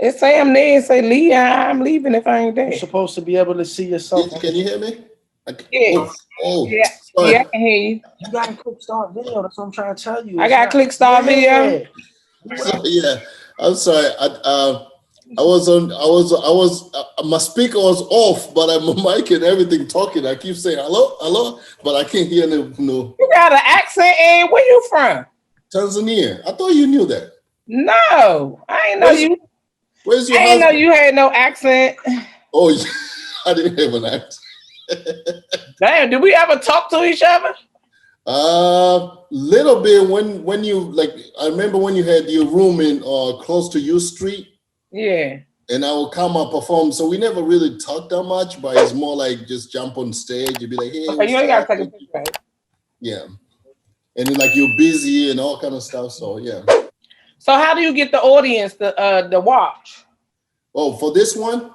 It say I'm there. It say Lee. I'm leaving if I ain't there. You're supposed to be able to see yourself. Can you hear me? Yeah. Yeah. Sorry. Yeah, I can hear you. You got to click start video. That's what I'm trying to tell you. I got click start video. So, yeah. I'm sorry. My speaker was off, but my mic and everything talking. I keep saying hello, but I can't hear no. You got an accent, and where you from? Tanzania. I thought you knew that. No, I ain't know you. Where's your I husband? ain't know you had no accent. Oh, yeah. I didn't have an accent. Damn, did we ever talk to each other? Little bit when you like. I remember when you had your room in close to U Street. Yeah. And I will come and perform. So we never really talked that much, but it's more like just jump on stage. You'd be like, hey. Okay, you ain't gotta take a picture, right? Yeah. And then like you're busy and all kind of stuff. So yeah. So how do you get the audience to watch? Oh, for this one?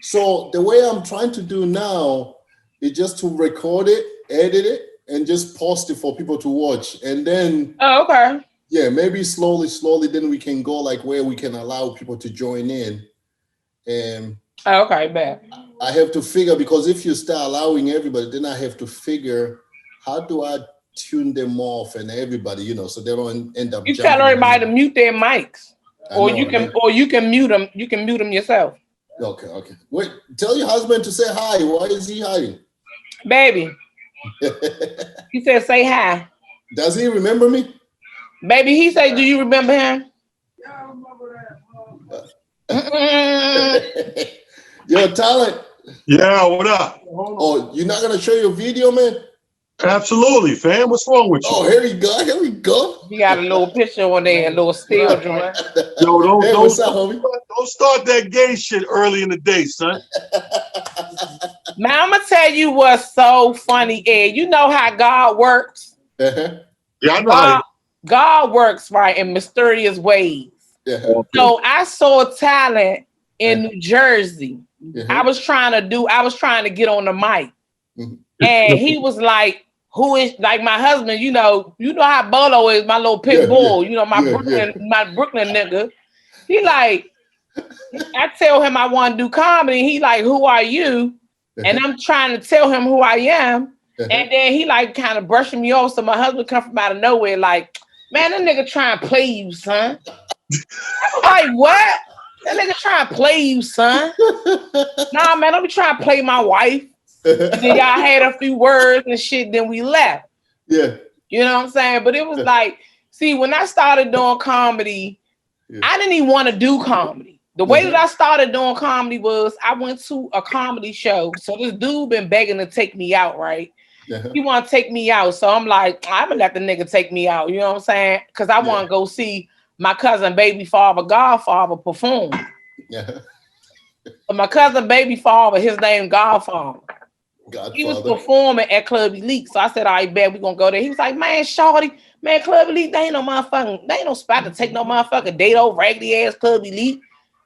So the way I'm trying to do now is just to record it, edit it, and just post it for people to watch. And then okay. Yeah, maybe slowly, then we can go like where we can allow people to join in. And okay, bad. I have to figure, because if you start allowing everybody, then I have to figure how do I tune them off and everybody, so they don't end up. You tell everybody to mute their mics, or you can mute them. You can mute them yourself. Okay. Wait, tell your husband to say hi. Why is he hiding? Baby, he said say hi. Does he remember me? Baby, he said, do you remember him? Yeah, I remember that. Yo, Talent. Yeah, what up? Oh, you're not gonna show your video, man? Absolutely, fam. What's wrong with you? Oh, here we go. You got a little picture on there, a little still joint. Yo, don't start that gay shit early in the day, son. Now I'm gonna tell you what's so funny, Ed. You know how God works? Uh-huh. Yeah, I know. God works right in mysterious ways. Yeah. So I saw Talent in New Jersey. I was trying to get on the mic. And he was like, who is like my husband, you know how Bolo is, my little pit bull, my Brooklyn nigga. He like, I tell him I want to do comedy. He like, who are you? And I'm trying to tell him who I am. And then he like kind of brushing me off. So my husband come from out of nowhere, like, man, that nigga trying to play you, son. I'm like, what? That nigga trying to play you, son. Nah, man, don't be trying to play my wife. And then y'all had a few words and shit, then we left. Yeah. You know what I'm saying? But it was like, see, when I started doing comedy, I didn't even want to do comedy. The way that I started doing comedy was I went to a comedy show. So this dude been begging to take me out, right? He want to take me out. So I'm like, I'm gonna let the nigga take me out. You know what I'm saying? Because I want to go see my cousin baby father, Godfather perform. Yeah. But my cousin baby father, his name Godfather. He was performing at Club Elite. So I said, all right, bet we gonna go there. He was like, man, shorty, man, Club Elite, they ain't no spot to take no motherfucking date old raggedy ass Club Elite.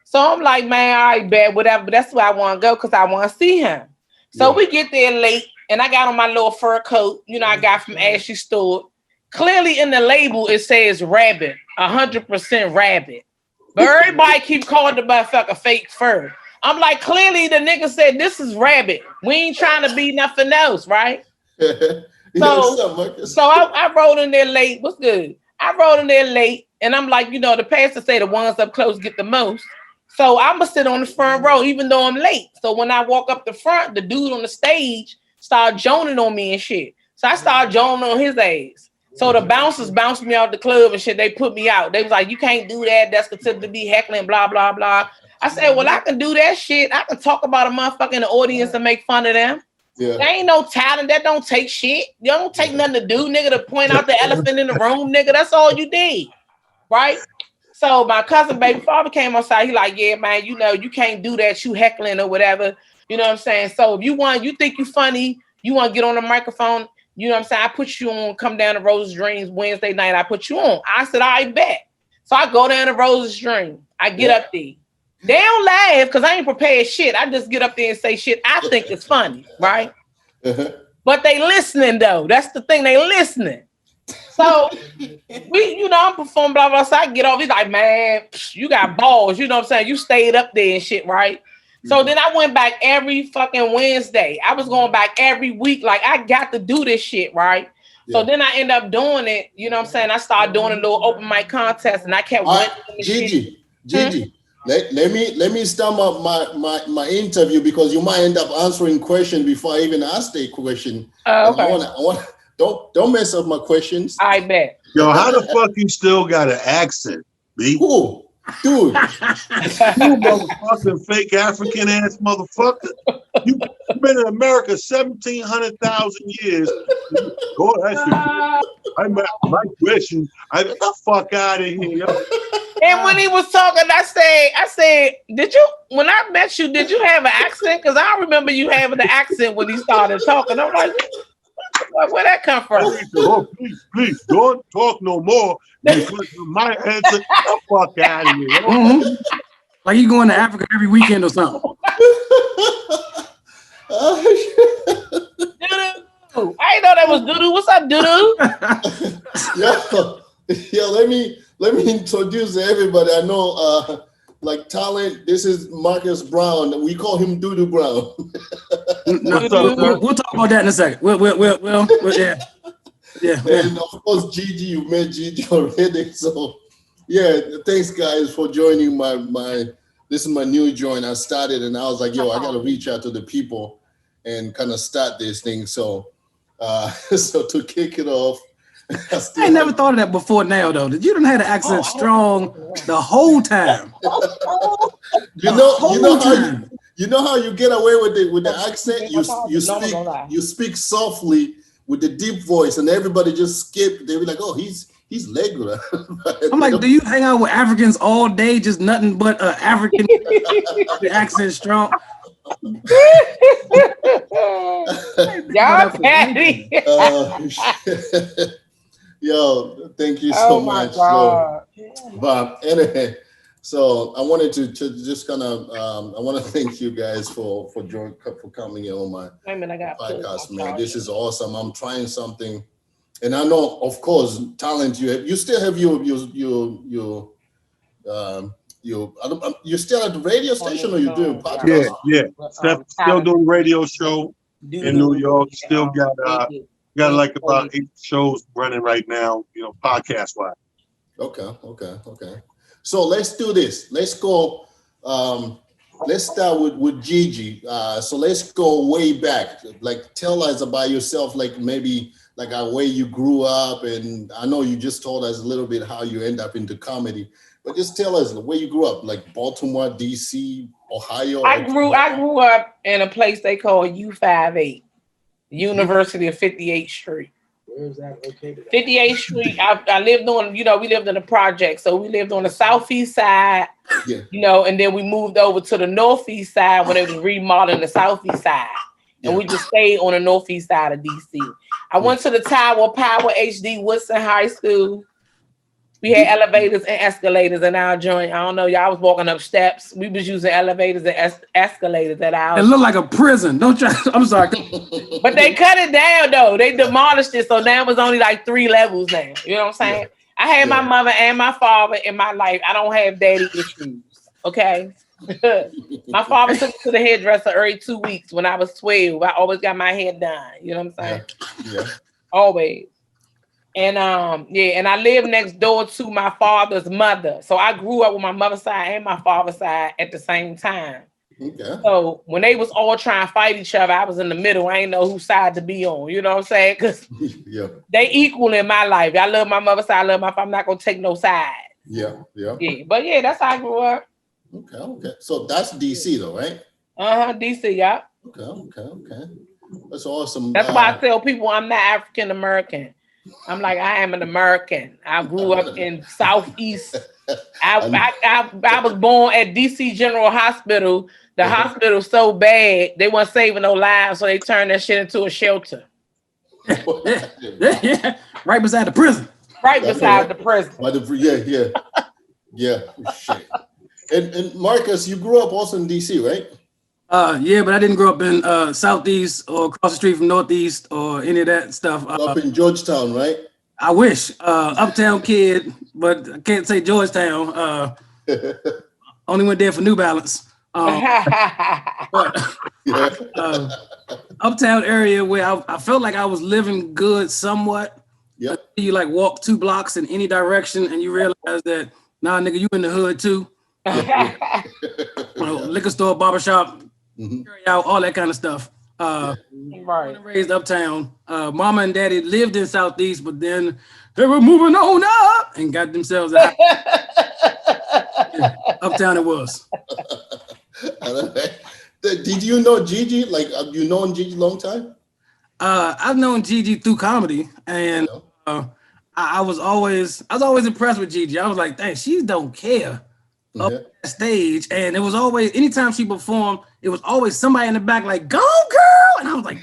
So I'm like, man, all right, bet, whatever. But that's where I want to go because I want to see him. So we get there late, and I got on my little fur coat, I got from Ashley Stewart. Clearly in the label, it says rabbit, 100% rabbit. But everybody keep calling the motherfucker fake fur. I'm like, clearly the nigga said, this is rabbit. We ain't trying to be nothing else, right? So I rolled in there late. What's good? I rolled in there late, and I'm like, the pastor say the ones up close get the most. So I'm going to sit on the front row, even though I'm late. So when I walk up the front, the dude on the stage started joning on me and shit. So I started joning on his ass. So the bouncers bounced me out the club and shit. They put me out. They was like, you can't do that. That's considered to be heckling, blah, blah, blah. I said, well, I can do that shit. I can talk about a motherfucker in the audience and make fun of them. Yeah. There ain't no talent. That don't take shit. You don't take nothing to do, nigga, to point out the elephant in the room, nigga. That's all you did. Right? So my cousin baby father came outside. He like, yeah, man, you can't do that. You heckling or whatever. You know what I'm saying? So if you think you funny, you want to get on the microphone, you know what I'm saying? I put you on, come down to Rose's Dreams Wednesday night. I put you on. I said, I bet. So I go down to Rose's Dream. I get up there. They don't laugh because I ain't prepared shit. I just get up there and say shit I think is funny, right? But they listening though. That's the thing. They listening. So I'm performing, blah, blah. So I get off. He's like, man, you got balls. You know what I'm saying? You stayed up there and shit, right? So then I went back every fucking Wednesday. I was going back every week. Like, I got to do this shit, right? So then I end up doing it. You know what I'm saying? I started doing a little open mic contest, and I kept winning. Gigi, let me start my interview because you might end up answering question before I even ask the question. Okay. I want don't mess up my questions. I bet. Yo, how the fuck you still got an accent, B? Who? Dude. You motherfucking fake African ass motherfucker. You've been in America 1,700,000 years. Go ahead. My question, get the fuck out of here. And when he was talking, I said, when I met you, did you have an accent? Because I remember you having an accent when he started talking. I'm like, where'd that come from? Oh, please, don't talk no more. Because my answer, get the fuck out of here. Mm-hmm. Like you going to Africa every weekend or something. Doo-doo. I didn't know that was Doo-doo. What's up, Doo-doo? Yo, let me introduce everybody. I know like talent. This is Marcus Brown. We call him Doo-doo Brown. We'll talk about that in a second. Yeah. And of course, Gigi, you met Gigi already. So yeah, thanks guys for joining my this is my new joint. I started and I was like, yo, I gotta reach out to the people and kind of start this thing. So so to kick it off, I never thought of that before now though. You done had an accent strong the whole time. You know how you get away with the accent? You speak softly with the deep voice, and everybody just skip. They be like, "Oh, he's regular." I'm like, do you hang out with Africans all day, just nothing but African accent strong? Y'all petty. Yo, thank you so much. God. But anyway, so I wanted to just kind of I want to thank you guys for coming in on my podcast, man. This is awesome. I'm trying something, and I know, of course, talent. You still have you're still at the radio station, or you doing podcast? Yeah. Still doing radio show in New York. Still got like about 8 shows running right now. Podcast wise. Okay. So let's do this. Let's go. Let's start with Gigi. So let's go way back. Like, tell us about yourself. Like maybe like where you grew up, and I know you just told us a little bit how you end up into comedy. But just tell us where you grew up, like Baltimore, DC, Ohio. I grew up in a place they call U58, University of 58th Street. Where is that located? 58th Street. I lived on, we lived in a project. So we lived on the southeast side, and then we moved over to the northeast side when they was remodeling the southeast side. And we just stayed on the northeast side of DC. I went to the Tower Power HD Woodson High School. We had elevators and escalators in our joint. I don't know, y'all was walking up steps. We was using elevators and escalators at our. It looked like a prison. Don't try. I'm sorry. But they cut it down though. They demolished it, so now it was only like 3 levels now. You know what I'm saying? I had my mother and my father in my life. I don't have daddy issues. Okay. My father took me to the hairdresser every 2 weeks when I was 12. I always got my hair done. You know what I'm saying? Yeah. Always. And and I lived next door to my father's mother. So I grew up with my mother's side and my father's side at the same time. Okay. So when they was all trying to fight each other, I was in the middle. I ain't know whose side to be on. You know what I'm saying? Because they equal in my life. I love my mother's side. I love my father. I'm not going to take no side. Yeah. But yeah, that's how I grew up. Okay. So that's DC though, right? DC, yeah. Okay. That's awesome. That's why I tell people I'm not African American. I'm like, I am an American. I grew up in Southeast. I was born at DC General Hospital. The hospital so bad, they weren't saving no lives, so they turned that shit into a shelter. Yeah. Right beside the prison. Right beside the prison. Yeah. Shit. And Marcus, you grew up also in DC, right? Yeah, but I didn't grow up in Southeast or across the street from Northeast or any of that stuff. Up in Georgetown, right? I wish. Uptown kid, but I can't say Georgetown. Only went there for New Balance. But Yeah. Uptown area where I felt like I was living good somewhat. Yep. You like walk 2 blocks in any direction and you realize that, nah, nigga, you in the hood too. Liquor store, barbershop, carry out, all that kind of stuff. Right. Born and raised uptown. Mama and daddy lived in Southeast, but then they were moving on up and got themselves a house. Uptown it was. Did you know Gigi? Like, have you known Gigi a long time? I've known Gigi through comedy, and I was always impressed with Gigi. I was like, dang, she don't care up that stage, and it was always anytime she performed, it was always somebody in the back like, "Go girl," and I was like,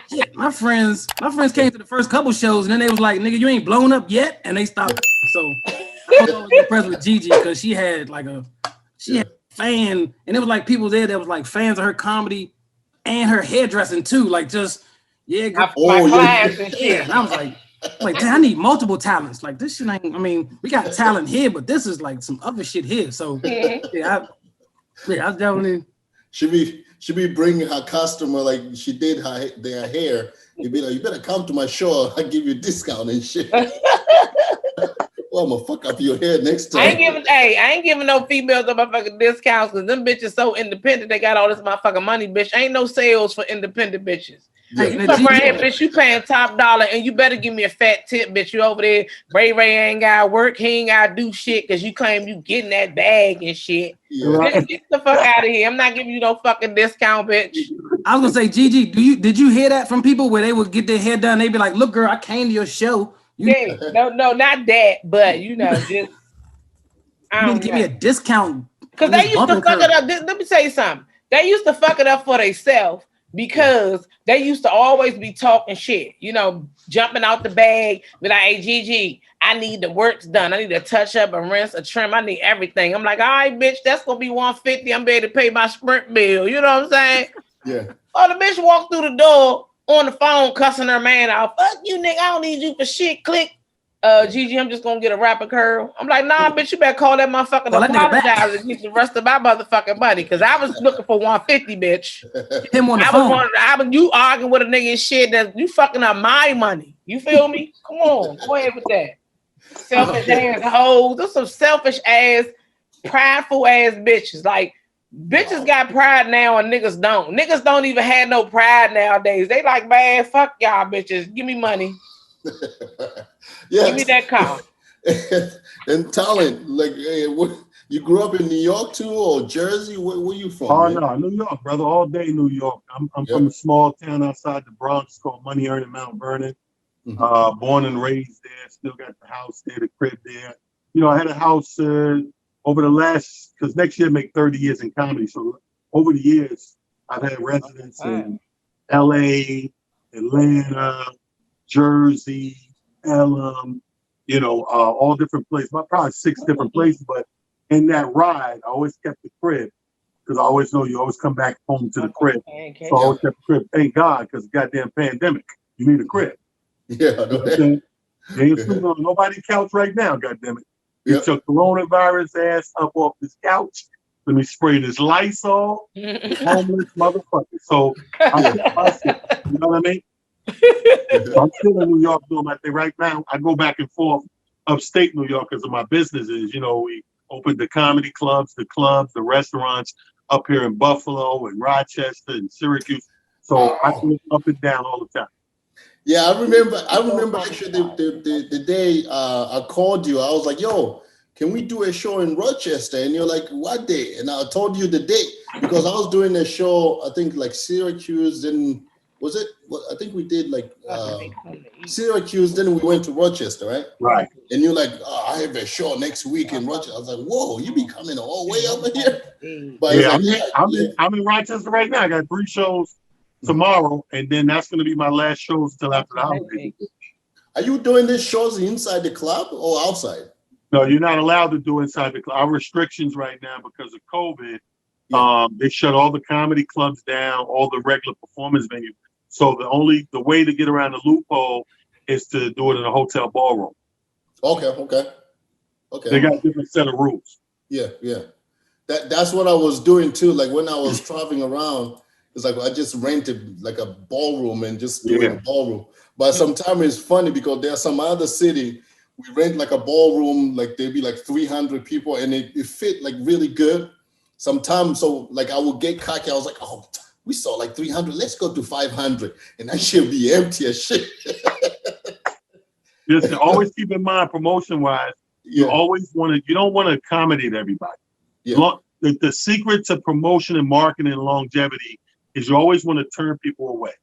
shit. My friends came to the first couple shows, and then they was like, "Nigga, you ain't blown up yet," and they stopped. So I was always impressed with Gigi because she had a fan, and it was like people there that was like fans of her comedy and her hairdressing too, like just my class and shit. Yeah, and I was like, damn, I need multiple talents. Like this shit ain't. I mean, we got talent here, but this is like some other shit here. So I definitely. She be bringing her customer like she did their hair. You'd be like, you better come to my show. I give you a discount and shit. Well, I'm gonna fuck up your hair next time. I ain't giving no females no motherfucking discounts because them bitches so independent. They got all this motherfucking money, bitch. Ain't no sales for independent bitches. Yeah. You come right here, bitch. You paying top dollar, and you better give me a fat tip, bitch. You over there, Ray ain't gotta work. He ain't gotta do shit because you claim you getting that bag and shit. Yeah. Bitch, get the fuck out of here. I'm not giving you no fucking discount, bitch. I was gonna say, Gigi, did you hear that from people where they would get their hair done? They'd be like, "Look, girl, I came to your show." Yeah, no, not that, but you know, just I don't give me a discount because they used to fuck it up. Let me tell you something. They used to fuck it up for themselves because they used to always be talking shit. You know, jumping out the bag, be like, "Hey, Gigi, I need the works done. I need a touch up, a rinse, a trim. I need everything." I'm like, "All right, bitch, that's gonna be $150. I'm ready to pay my Sprint bill." You know what I'm saying? Yeah. Oh, the bitch walked through the door on the phone cussing her man out. "Fuck you, nigga. I don't need you for shit." Click. Gigi, I'm just gonna get a rapper curl. I'm like, "Nah, bitch, you better call that motherfucker to apologize and get the rest of my motherfucking money." Cause I was looking for 150, bitch. Him on the phone. You arguing with a nigga and shit that you fucking up my money. You feel me? Come on, go ahead with that. Selfish ass hoes. Those some selfish ass, prideful ass bitches. Like, bitches got pride now and niggas don't. Niggas don't even have no pride nowadays. They like, "Man, fuck y'all bitches. Give me money." Yeah. Give me that car. And talent, like, hey, you grew up in New York too, or Jersey? Where you from? Oh, man? no, New York, brother. All day New York. I'm from a small town outside the Bronx called Money Earning Mount Vernon. Born and raised there. Still got the house there, the crib there. You know, I had a house over the last, because next year make 30 years in comedy. So over the years, I've had residence in LA, Atlanta, Jersey, Elm, you know, all different places, probably 6 different places. But in that ride, I always kept the crib because I always know you always come back home to the crib. So I always kept the crib. Thank God, because goddamn pandemic, you need a crib. Yeah, You ain't sleeping on nobody's couch right now, goddamn it. Get your coronavirus ass up off this couch. Let me spray this Lysol. Homeless motherfucker. So I kept my shit. You know what I mean? I'm still in New York doing my thing right now. I go back and forth upstate New York because of my businesses. You know, we opened the comedy clubs, the restaurants up here in Buffalo and Rochester and Syracuse. So I go up and down all the time. Yeah, I remember actually the day I called you, I was like, "Yo, can we do a show in Rochester?" And you're like, "What day?" And I told you the date because I was doing a show, I think like Syracuse, then was it? I think we did like Syracuse, then we went to Rochester, right? Right. And you're like, "Oh, I have a show next week in Rochester." I was like, "Whoa, you be coming all the way over here?" But yeah, I'm in Rochester right now. I got 3 shows tomorrow, and then that's going to be my last shows until after the holidays. Are you doing these shows inside the club or outside? No, you're not allowed to do inside the club. Our restrictions right now because of COVID, they shut all the comedy clubs down, all the regular performance venues. So the way to get around the loophole is to do it in a hotel ballroom. Okay. They got a different set of rules. Yeah. That's what I was doing too. Like when I was traveling around, it's like I just rented like a ballroom and just do it in a ballroom. But sometimes it's funny because there's some other city we rent like a ballroom, like there'd be like 300 people and it fit like really good. Sometimes, so like I would get cocky. I was like, oh, we saw like 300. Let's go to 500, and that should be empty as shit. Just always keep in mind, promotion wise, you always you don't want to accommodate everybody. The secret to promotion and marketing and longevity is you always want to turn people away.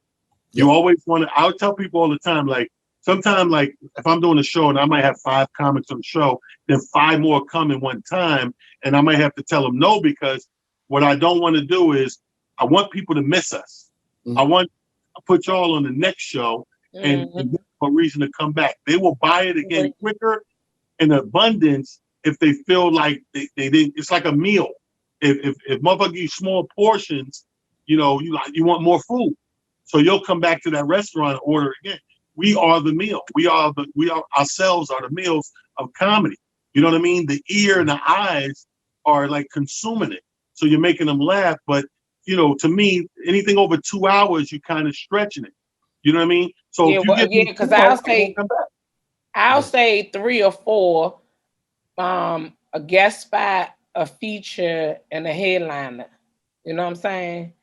You always want to, I'll tell people all the time, like sometimes like if I'm doing a show and I might have 5 comics on the show, then 5 more come in one time. And I might have to tell them no, because what I don't want to do is I want people to miss us. I want to put y'all on the next show and for a reason to come back. They will buy it again quicker in abundance if they feel like they didn't. It's like a meal. If motherfucker give you small portions, you know, you want more food. So you'll come back to that restaurant and order again. We are the meal. We are ourselves are the meals of comedy. You know what I mean? The ear and the eyes are like consuming it. So you're making them laugh. But, you know, to me, anything over 2 hours, you're kind of stretching it. You know what I mean? So if you get because I'll say 3 or 4, a guest spot, a feature, and a headliner. You know what I'm saying?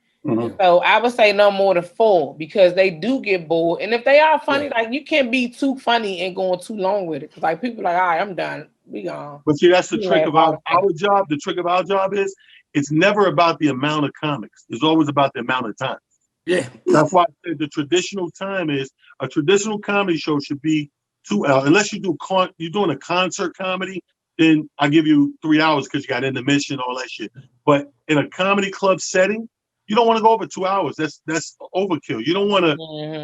So I would say no more than 4 because they do get bored. And if they are funny, like you can't be too funny and going too long with it. Cause like people are like, all right, I'm done. We gone. But see, that's the trick of our job. The trick of our job is it's never about the amount of comics. It's always about the amount of time. Yeah. That's why I said the traditional time is a traditional comedy show should be 2 hours. Unless you're doing a concert comedy, then I give you 3 hours because you got intermission, all that shit. But in a comedy club setting, you don't want to go over 2 hours. That's overkill. You don't want to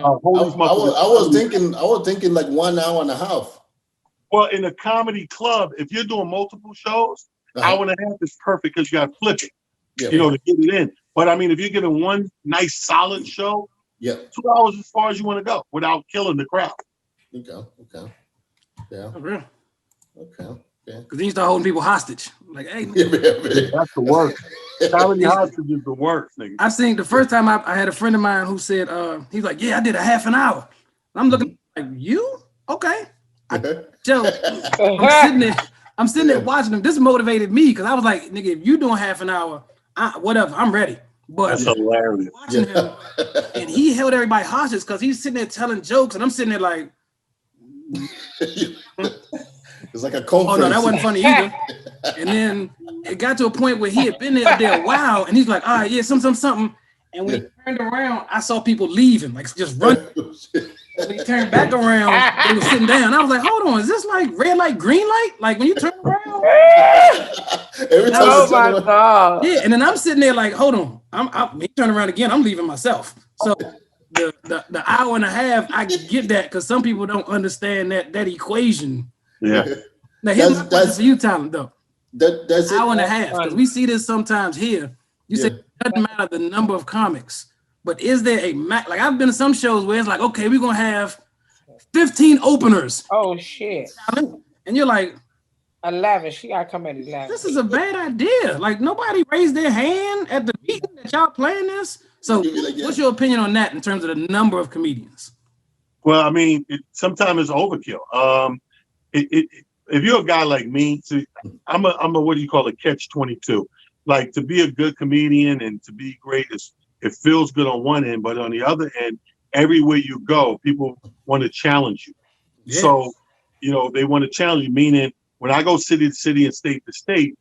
hold these motherfuckers. I was thinking like 1 hour and a half. Well, in a comedy club, if you're doing multiple shows, hour and a half is perfect because you got to flip it, you know, to get it in. But I mean, if you're giving one nice solid show, 2 hours as far as you want to go without killing the crowd. Okay. Yeah. Okay. Okay. Because then you start holding people hostage. Like, hey, that's the worst. Comedy hostage is the worst, nigga. I've seen the first time I had a friend of mine who said, he's like, yeah, I did a half an hour. And I'm looking like, you? Okay. Joe, I'm sitting there watching him. This motivated me because I was like, nigga, if you doing half an hour, whatever, I'm ready. But that's hilarious. Watching him, and he held everybody hostage because he's sitting there telling jokes, and I'm sitting there like, it's like a conference. Oh no, that wasn't funny either. And then it got to a point where he had been there a while, and he's like, all right, yeah, something. And when he turned around, I saw people leaving, like just running. When he turned back around, they were sitting down. I was like, hold on, is this like red light, green light? Like when you turn around? Oh my God. Yeah, and then I'm sitting there like, hold on. I'm turn around again, I'm leaving myself. So the hour and a half, I get that because some people don't understand that equation. Yeah. Now here's my question for you, Tyler, though. That's hour and a half, because we see this sometimes here. You say it doesn't matter the number of comics, but is there a like I've been to some shows where it's like, okay, we're gonna have 15 openers. Oh shit. And you're like 11. She gotta come at 11. This is a bad idea. Like nobody raised their hand at the meeting that y'all playing this. So what's your opinion on that in terms of the number of comedians? Well, I mean, sometimes it's overkill. If you're a guy like me, I'm a what do you call it, catch-22. Like to be a good comedian and to be great, it feels good on one end, but on the other end, everywhere you go, people want to challenge you. Yeah. So, you know, they want to challenge you. Meaning, when I go city to city and state to state,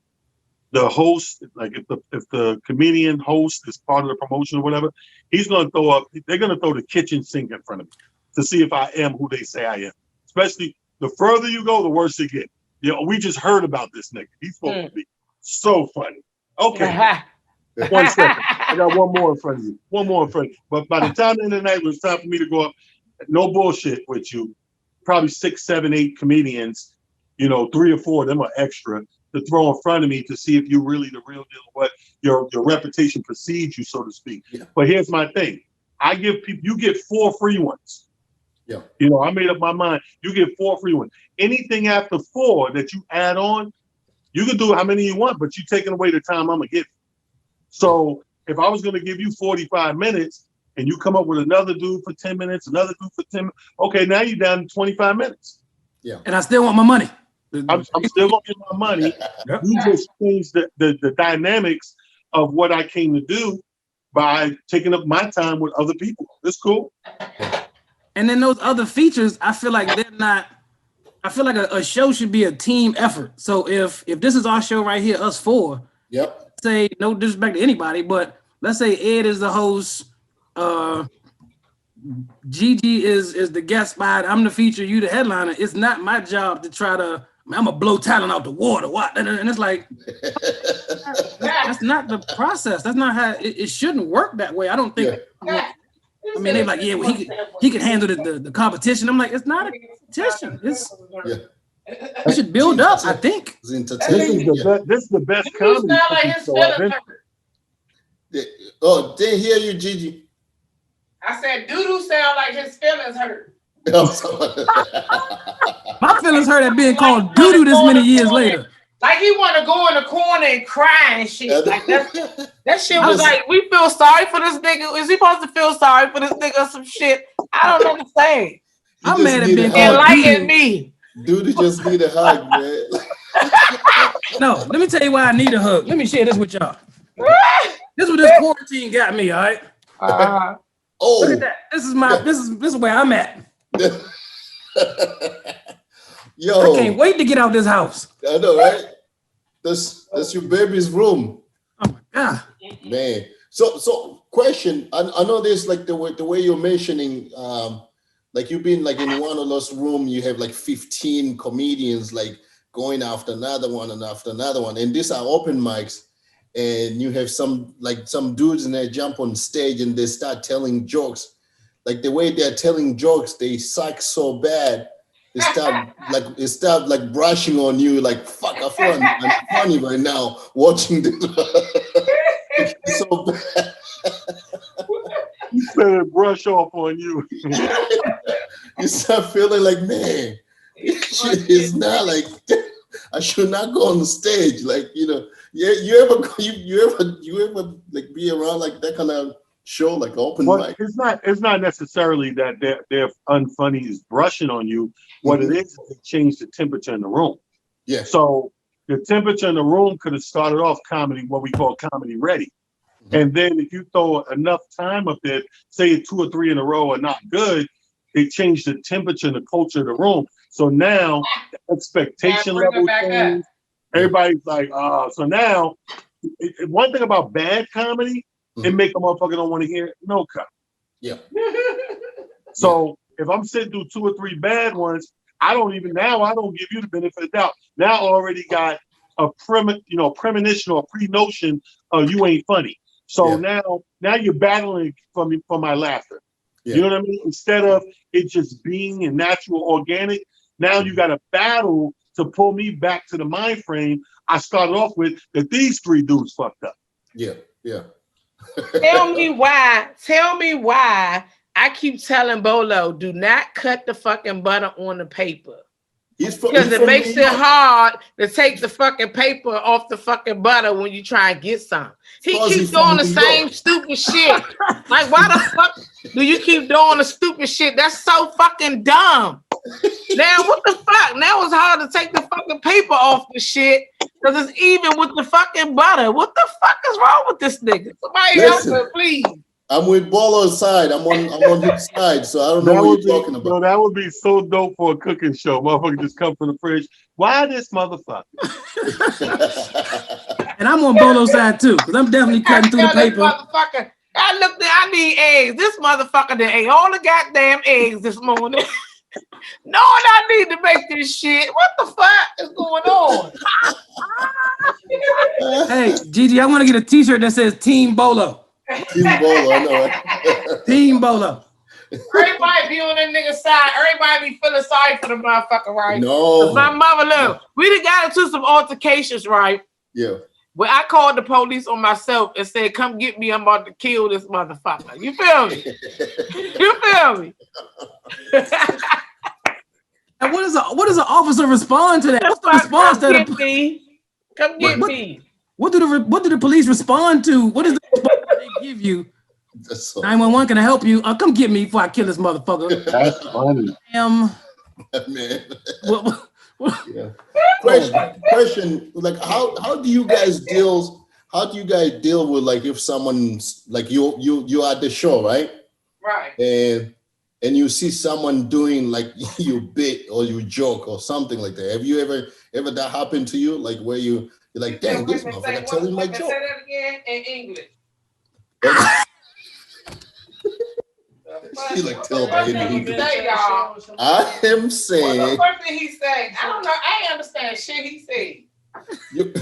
the host, like if the comedian host is part of the promotion or whatever, he's going to they're going to throw the kitchen sink in front of me to see if I am who they say I am. Especially the further you go, the worse it gets. You know, we just heard about this nigga. He's supposed to be so funny. Okay. 1 second. I got one more in front of you. But by the time the end of the night, it was time for me to go up. No bullshit with you. Probably 6, 7, 8 comedians, you know, 3 or 4 of them are extra to throw in front of me to see if you're really the real deal, what your reputation precedes you, so to speak. Yeah. But here's my thing. I give people, you get 4 free ones. Yeah. You know, I made up my mind. You get 4 free ones. Anything after 4 that you add on, you can do how many you want, but you're taking away the time I'm gonna give you. So if I was gonna give you 45 minutes and you come up with another dude for 10 minutes, another dude for 10 minutes, okay, now you're down to 25 minutes. Yeah. And I still want my money. I'm still gonna get my money. Yep. You just changed the dynamics of what I came to do by taking up my time with other people. It's cool. And then those other features, I feel like they're not. I feel like a show should be a team effort. So if this is our show right here, us 4. Yep. Say no disrespect to anybody, but let's say Ed is the host, Gigi is the guest spot, I'm the feature, you the headliner. It's not my job to try to. I'm gonna blow talent out the water. What? And it's like that's not the process. That's not how it shouldn't work that way. I don't think. Yeah. I mean, they're like, yeah, well, he could handle the competition. I'm like, it's not a competition. It should build up, I think. It's entertaining. This is the best You comedy. sound like his show I've feelings been- hurt. Oh, didn't hear you, Gigi. I said, Doodoo sound like his feelings hurt. I'm sorry. My feelings hurt at being called doo-doo this many years later. Like he want to go in the corner and cry and shit. Like that shit was like, we feel sorry for this nigga. Is he supposed to feel sorry for this nigga or some shit? I don't understand. I'm mad at being And called liking me. Dude, just need a hug, man. No, let me tell you why I need a hug. Let me share this with y'all. This is what this quarantine got me, all right? Oh. Look at that. This is where I'm at. Yo. I can't wait to get out this house. I know, right? That's your baby's room. Oh my God. Man. So question. I know this, like the way you're mentioning, like you've been like in one of those room, you have like 15 comedians like going after another one and after another one. And these are open mics. And you have some dudes in there jump on stage and they start telling jokes. Like the way they're telling jokes, they suck so bad. They start like brushing on you, like fuck. I feel I'm funny right now watching this. It's so bad. You said brush off on you. You start feeling like, man, shit is not like I should not go on the stage. Like, you know, you ever like be around like that kind of show, like open mic? It's not necessarily that they're unfunny is brushing on you. What it is they change the temperature in the room. Yeah. So the temperature in the room could have started off comedy, what we call comedy ready. And then if you throw enough time up there, say 2 or 3 in a row are not good, they change the temperature and the culture of the room. So now the expectation level change. Everybody's like, so now one thing about bad comedy, it make a motherfucker don't want to hear no cut. Yeah. So if I'm sitting through 2 or 3 bad ones, I don't give you the benefit of the doubt. Now I already got a premonition or pre-notion of you ain't funny. So now you're battling for my laughter. Yeah. You know what I mean? Instead of it just being a natural, organic, now you got to battle to pull me back to the mind frame I started off with that these 3 dudes fucked up. Yeah. Tell me why I keep telling Bolo, do not cut the fucking butter on the paper. Because it makes it hard to take the fucking paper off the fucking butter when you try and get some. He keeps doing the same stupid shit. Like, why the fuck do you keep doing the stupid shit? That's so fucking dumb. Now, what the fuck? Now it's hard to take the fucking paper off the shit because it's even with the fucking butter. What the fuck is wrong with this nigga? Somebody help me, please. I'm with Bolo's side. I'm on his side, so I don't know what you're talking about. No, that would be so dope for a cooking show. Motherfucker just come from the fridge. Why this motherfucker? And I'm on Bolo's side too, because I'm definitely cutting through the paper. Motherfucker, I need eggs. This motherfucker that ate all the goddamn eggs this morning. No, I need to make this shit. What the fuck is going on? Hey, Gigi, I want to get a t-shirt that says Team Bolo. Team Bolo, I know, right? Team Bolo. Everybody be on that nigga side. Everybody be feeling sorry for the motherfucker, right? No. My mother, look, we done got into some altercations, right? Yeah. Well, I called the police on myself and said, "Come get me. I'm about to kill this motherfucker." You feel me? You feel me? And what does an officer respond to that? What's the response to Come get me. Come get me. What do the police respond to? What is the response they give you? 911, can I help you? Come get me before I kill this motherfucker. That's funny. Man. Yeah. Question, like how do you guys deal with like if someone's like you're at the show, right? Right. And you see someone doing like your bit or your joke or something like that. Have you ever that happened to you? Like where you're like, dang, this motherfucker telling my joke. Say that again in English. He like tell me in English. Y'all. I am saying. What did he say? I don't know. I ain't understand shit he said.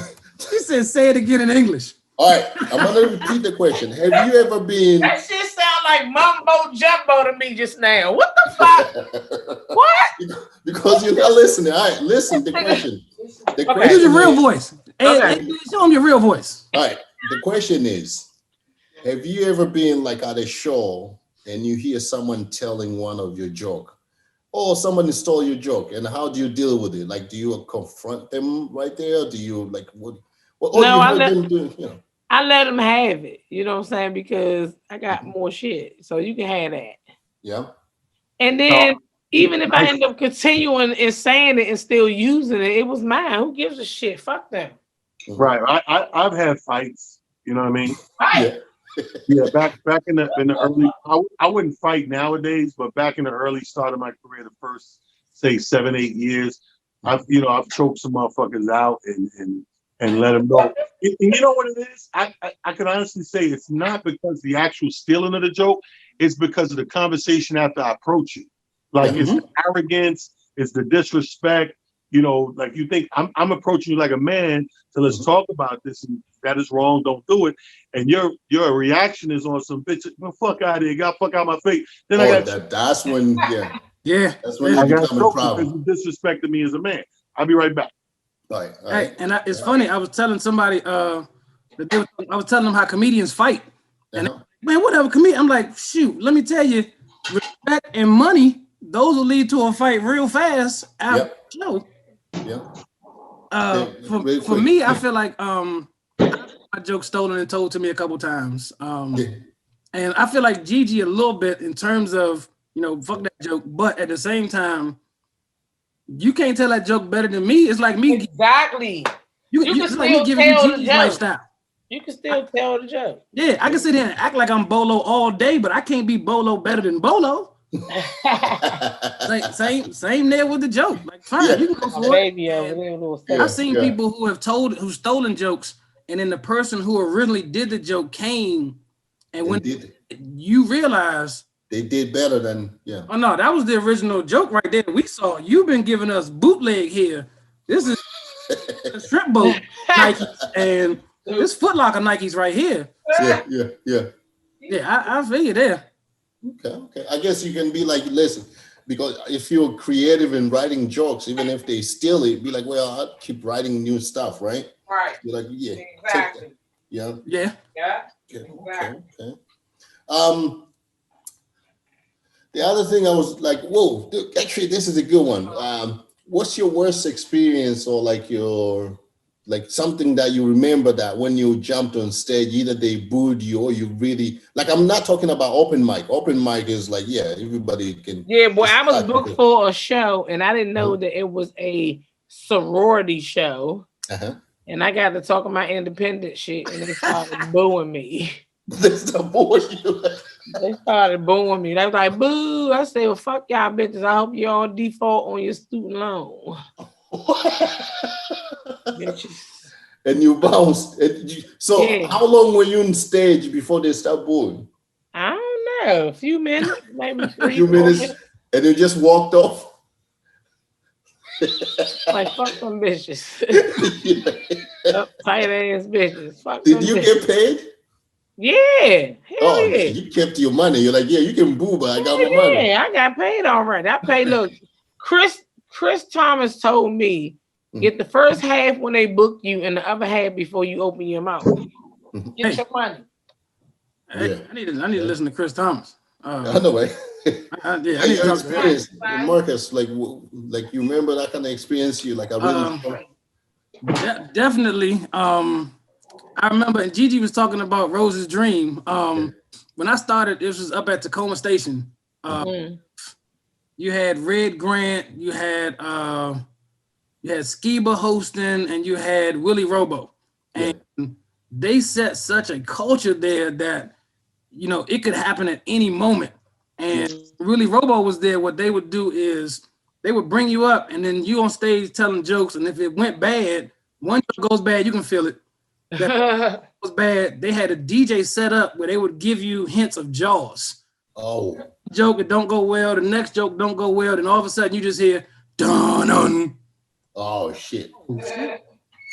He said, "Say it again in English." All right, I'm gonna repeat the question. Have you ever been? That shit sound like mumbo jumbo to me just now. What the fuck? What? Because you're not listening. All right, listen. The question. Use your real voice. Hey, show him your real voice. All right. The question is, have you ever been like at a show and you hear someone telling one of your joke, or someone stole your joke, and how do you deal with it? Like, do you confront them right there? Do you like what? No, I let them have it. You know what I'm saying? Because I got more shit, so you can have that. Yeah. And then even if I end up continuing and saying it and still using it, it was mine. Who gives a shit? Fuck them. Right. I've had fights. You know what I mean? Right. Yeah. Back in the early, I wouldn't fight nowadays, but back in the early start of my career, the first say 7-8 years, I've choked some motherfuckers out and let them know. And you know what it is? I can honestly say it's not because the actual stealing of the joke. It's because of the conversation after I approach it. Like it's the arrogance, it's the disrespect. You know, like you think I'm approaching you like a man, so let's talk about this, and that is wrong, don't do it. And your reaction is on some bitch, well, fuck out of here, fuck out my face. Then that's when that's when I you got become a problem. because you disrespected me as a man. I'll be right back. Right. Hey, and it's funny. I was telling somebody, I was telling them how comedians fight, and man, whatever comedian. I'm like, shoot, let me tell you, respect and money, those will lead to a fight real fast after the show. For me, I feel like my joke stolen and told to me a couple times. And I feel like Gigi a little bit in terms of, fuck that joke, but at the same time, you can't tell that joke better than me. It's like me. Exactly. You can still like giving you Gigi's lifestyle. You can still tell the joke. Yeah, I can sit here and act like I'm Bolo all day, but I can't be Bolo better than Bolo. Like same there with the joke. Like fine, you can go for it. I've seen people who've stolen jokes, and then the person who originally did the joke came, and when you realize they did better than Oh no, that was the original joke right there. We saw you've been giving us bootleg here. This is a strip boat Nikes and this Foot Locker Nikes right here. Yeah. I figured there. Okay. I guess you can be like, listen, because if you're creative in writing jokes, even if they steal it, be like, well, I'll keep writing new stuff, right? Right. You're like, exactly. Yeah. Okay. The other thing I was like, whoa, dude, actually, this is a good one. What's your worst experience or like something that you remember that when you jumped on stage, either they booed you or you really, like, I'm not talking about open mic. Open mic is like, everybody can. Yeah, boy, I was booked for a show and I didn't know that it was a sorority show. And I got to talk about independent shit and they started booing me. They started booing you. They started booing me. They was like, boo. I said, well, fuck y'all bitches. I hope y'all default on your student loan. And you bounced. How long were you on stage before they stopped booing? I don't know. A few minutes, maybe 3 a few minutes, and you just walked off. Like fuck them bitches. Tight ass bitches. Fuck Did you get paid? Yeah. Hell yeah. You kept your money. You're like, you can boo, but I got my money. Yeah, I got paid already. I paid. Look, Chris Thomas told me Get the first half when they book you, and the other half before you open your mouth. Get Hey. your money. Hey, Yeah. I need to listen to Chris Thomas. I know, right? I need Your to talk to him. experience, Marcus, like you remember that kind of experience? You like, I really. Definitely. I remember, and Gigi was talking about Rose's Dream. When I started, this was up at Tacoma Station. You had Red Grant, you had Skiba hosting, and you had Willie Robo, and they set such a culture there that it could happen at any moment. And Willie Robo was there. What they would do is they would bring you up, and then you on stage telling jokes, and if it went bad, one joke goes bad, you can feel it. That was bad. They had a DJ set up where they would give you hints of Jaws. Oh. Joke it don't go well. The next joke don't go well. Then all of a sudden you just hear dun. Oh shit.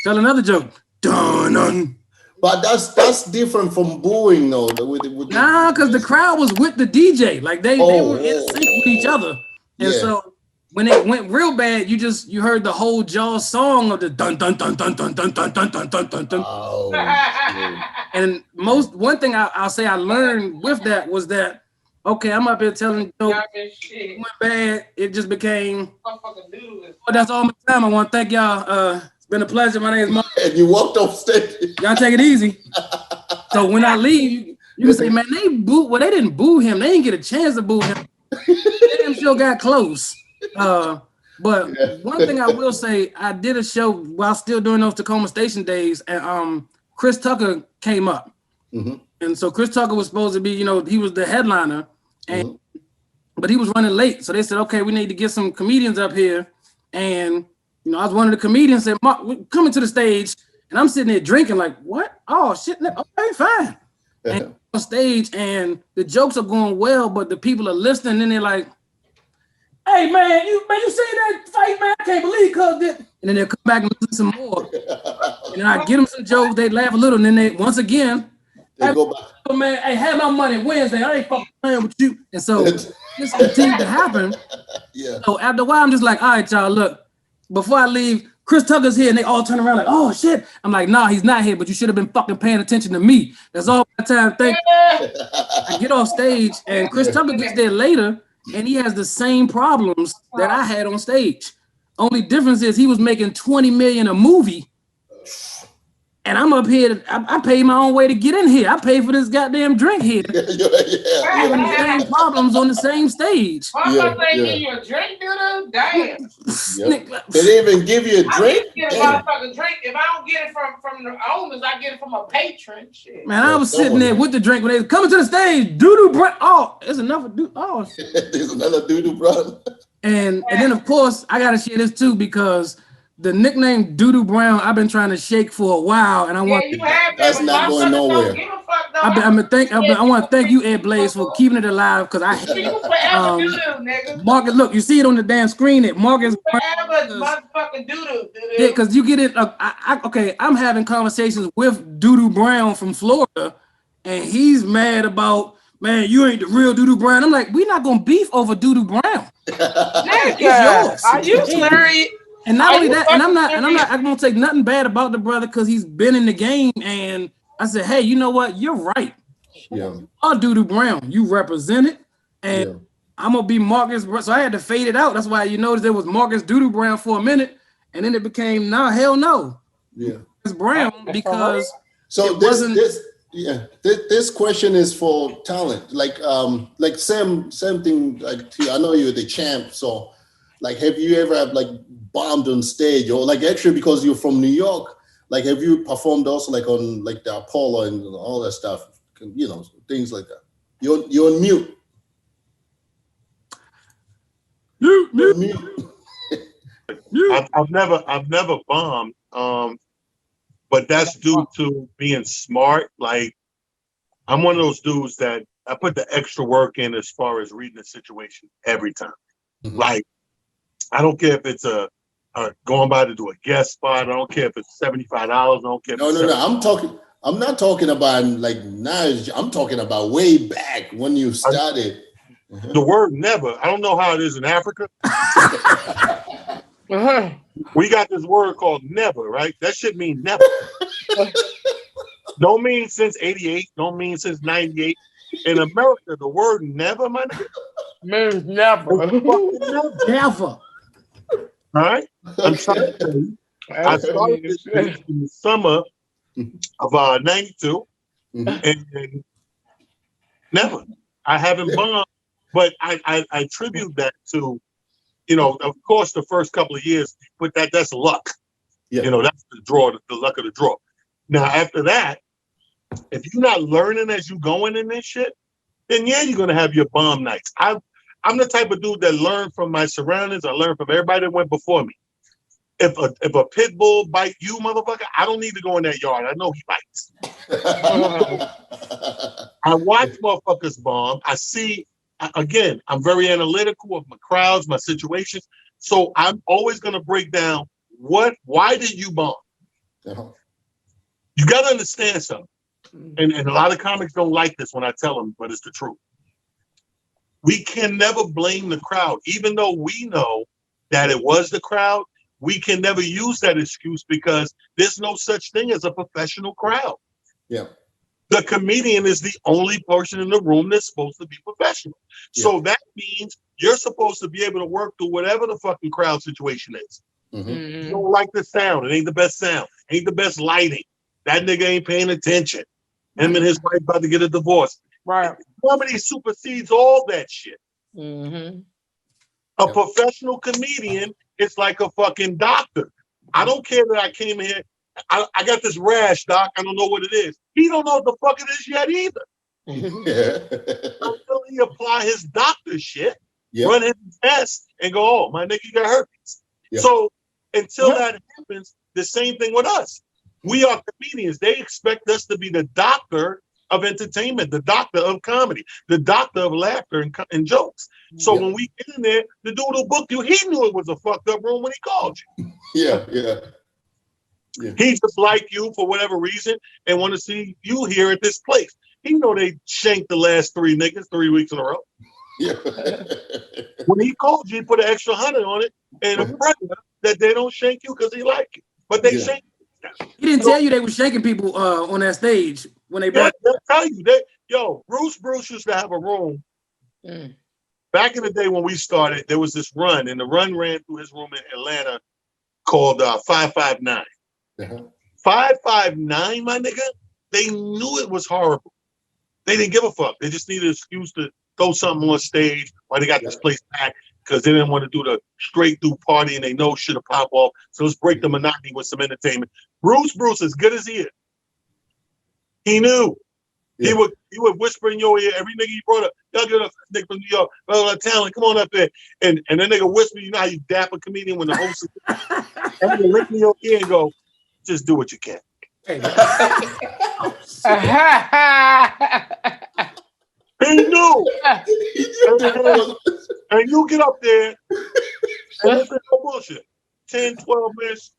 Tell another joke. Dun. But that's different from booing, though. Nah, because the crowd was with the DJ. Like they were in sync with each other. And so when it went real bad, you heard the whole Jaws song of the dun dun dun dun dun dun dun dun dun dun dun dun. Oh, and one thing I'll say I learned with that was that, okay, I'm up here telling jokes. It went bad. It just became. That's all my time. I want to thank y'all. It's been a pleasure. My name is Mark. And you walked off stage. Y'all take it easy. So when I leave, you can say, man, they boo. Well, they didn't boo him. They didn't get a chance to boo him. Damn sure got close. But one thing I will say, I did a show while still doing those Tacoma Station days, and Chris Tucker came up. And so Chris Tucker was supposed to be, he was the headliner, but he was running late. So they said, okay, we need to get some comedians up here. And, I was one of the comedians said, Mark, we're coming to the stage. And I'm sitting there drinking like, what? Oh, shit. Okay, fine. And on stage, and the jokes are going well, but the people are listening, and they're like, hey, man, you seen that fight, man? I can't believe cuz this. And then they'll come back and listen some more. And then I get them some jokes, they laugh a little, and then they, once again, they go back. Oh, man, hey, have my money Wednesday. I ain't fucking playing with you. And so this continued to happen. So after a while, I'm just like, all right, y'all, look, before I leave, Chris Tucker's here, and they all turn around like, oh, shit. I'm like, nah, he's not here, but you should have been fucking paying attention to me. That's all my time. Thank you. I get off stage, and Chris Tucker gets there later, and he has the same problems that I had on stage. Only difference is he was making $20 million a movie. And I'm up here, I paid my own way to get in here. I paid for this goddamn drink here. Having the same problems on the same stage. Give you a drink, dude? Damn. They didn't even give you a drink? Get a motherfucking drink. If I don't get it from the owners, I get it from a patron. Shit. Man, I was sitting there with the drink when they was coming to the stage. Doo-doo, bro. Oh, there's another dude. Oh, shit. There's another doo-doo, bro. And then, of course, I got to share this too, because the nickname Doodoo Brown, I've been trying to shake for a while, and I want. That's not going nowhere. I want to thank you, Ed Blaze, for keeping it alive, because I. Marcus, look, you see it on the damn screen. That Marcus. Motherfucking doodoo. Yeah, because you get it. Okay, I'm having conversations with Doodoo Brown from Florida, and he's mad about. Man, you ain't the real Doodoo Brown. I'm like, we're not gonna beef over Doodoo Brown. It's yours. Are you serious? And not only that, and I'm gonna take nothing bad about the brother because he's been in the game. And I said, hey, you know what? You're right. Yeah. I'll Doodoo Brown. You represent it, and I'm gonna be Marcus. So I had to fade it out. That's why you notice there was Marcus Doodoo Brown for a minute, and then it became hell no. Yeah, it's Brown because so this question is for talent. Like same thing. Like I know you're the champ, so like have you ever bombed on stage, or like actually because you're from New York, like have you performed also like on like the Apollo and all that stuff, things like that? You're on mute. Mute. I've never bombed, but that's due to being smart. Like I'm one of those dudes that I put the extra work in as far as reading the situation every time. Mm-hmm. Like I don't care if it's a going by to do a guest spot. I don't care if it's $75. I don't care. No. I'm not talking about like now. I'm talking about way back when you started. The word never. I don't know how it is in Africa. We got this word called never, right? That shit mean never. Don't mean since 88. Don't mean since 98. In America, the word never, my nigga, Means never. is fucking never. Never. All right? I'm trying to tell you. I started this shit in the summer of 92, Mhm. and never. I haven't bombed, but I attribute that to, of course, the first couple of years, but that's luck. Yeah. That's the draw, the luck of the draw. Now, after that, if you're not learning as you going in this shit, then yeah, you're gonna have your bomb nights. I'm the type of dude that learned from my surroundings. I learned from everybody that went before me. If a pit bull bite you, motherfucker, I don't need to go in that yard. I know he bites. I watch motherfuckers bomb. I see, again, I'm very analytical of my crowds, my situations. So I'm always gonna break down why did you bomb? Uh-huh. You gotta understand something. And a lot of comics don't like this when I tell them, but it's the truth. We can never blame the crowd, even though we know that it was the crowd. We can never use that excuse because there's no such thing as a professional crowd. Yeah. The comedian is the only person in the room that's supposed to be professional. Yeah. So that means you're supposed to be able to work through whatever the fucking crowd situation is. Mhm. You don't like the sound. It ain't the best sound. Ain't the best lighting. That nigga ain't paying attention. Him and his wife about to get a divorce. Right. Comedy supersedes all that shit. Mm-hmm. A professional comedian is like a fucking doctor. I don't care that I came here. I got this rash, doc. I don't know what it is. He don't know what the fuck it is yet either. Yeah. Until he apply his doctor shit, Yeah. run his test, and go, oh, my nigga, you got herpes. Yeah. So until that happens, the same thing with us. We are comedians. They expect us to be the doctor of entertainment, the doctor of comedy, the doctor of laughter and jokes. So when we get in there, the dude who booked you, he knew it was a fucked up room when he called you. Yeah. He just liked you for whatever reason and want to see you here at this place. He know they shanked the last 3 niggas 3 weeks in a row. Yeah. When he called you, he put an extra 100 on it and a prayer that they don't shank you because he like you. But they shank you. He didn't tell you they were shaking people on that stage when they Yeah, brought. they'll tell you. Bruce used to have a room. Back in the day when we started, there was this run, and the run ran through his room in Atlanta called 559. 559, my nigga, they knew it was horrible. They didn't give a fuck. They just needed an excuse to throw something on stage while they got this place packed because they didn't want to do the straight through party and they know shit will pop off. So let's break the monotony with some entertainment. Bruce, as good as he is, he knew. He would whisper in your ear every nigga he brought up. Y'all get a nigga from New York, talent, come on up there. And that nigga whisper, you know how you dap a comedian when the host is and nigga lick in your ear and go, just do what you can. He knew. And you get up there and it's no bullshit. 10, 12 minutes,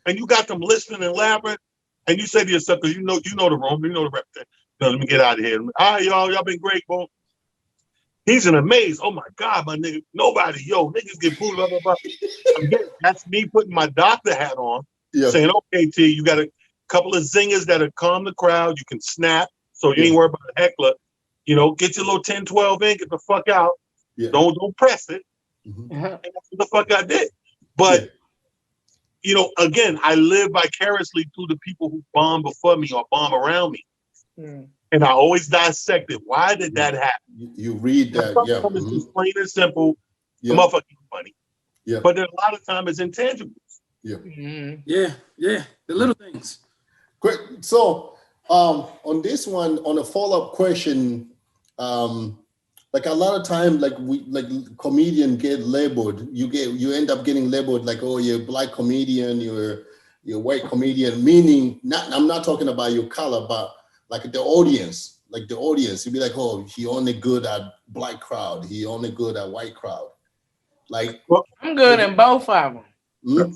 and you got them listening and laughing, and you say to yourself, because you know the room, you know the reputation. Let me get out of here. All right, y'all been great, boom. He's in a maze. Oh my God, my nigga, nobody, niggas get booed, blah, blah, blah. Again, that's me putting my doctor hat on, saying, okay, T, you got a couple of zingers that'll calm the crowd. You can snap, so you ain't worried about a heckler. Get your little 10, 12 in, get the fuck out. Yeah. Don't press it. And that's what the fuck I did. But, again, I live vicariously through the people who bomb before me or bomb around me. And I always dissect it. Why did that happen? You read that, It's just plain and simple. The motherfucking funny. Yeah. But then a lot of time it's intangibles. Yeah. The little things. Great. So on this one, on a follow-up question, like a lot of time, like comedian get labeled. You end up getting labeled like, oh, you're a black comedian, you're a white comedian. Meaning, I'm not talking about your color, but like the audience. You'd be like, oh, he only good at black crowd. He only good at white crowd. Like, I'm good in both of them.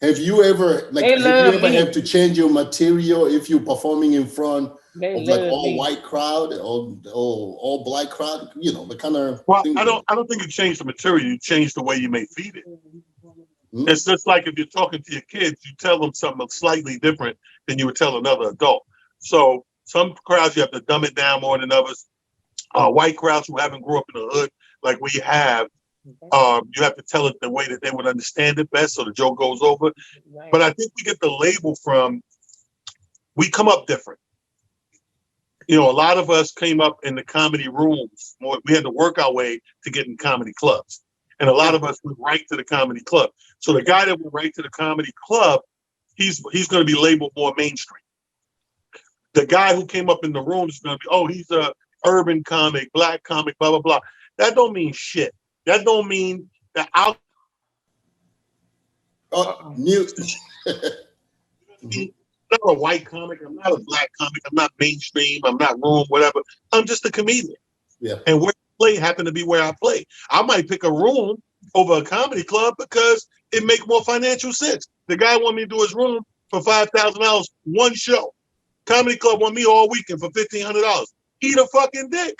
Have you ever have to change your material if you're performing in front of like all white crowd or all black crowd? The kind of I don't think you change the material. You change the way you may feed it. It's just like if you're talking to your kids, you tell them something slightly different than you would tell another adult. So some crowds you have to dumb it down more than others. White crowds who haven't grew up in the hood like we have, you have to tell it the way that they would understand it best so the joke goes over. Right. But I think we get the label from, we come up different. You know, a lot of us came up in the comedy rooms. We had to work our way to get in comedy clubs. And a lot of us went right to the comedy club. So the guy that went right to the comedy club, he's going to be labeled more mainstream. The guy who came up in the room is going to be, oh, he's a urban comic, black comic, blah, blah, blah. That don't mean shit. That don't mean that I'll... Mute. I'm not a white comic. I'm not a black comic. I'm not mainstream. I'm not room, whatever. I'm just a comedian. Yeah. And where I play happen to be where I play. I might pick a room over a comedy club because it makes more financial sense. The guy want me to do his room for $5,000, one show. Comedy club want me all weekend for $1,500. Eat a fucking dick.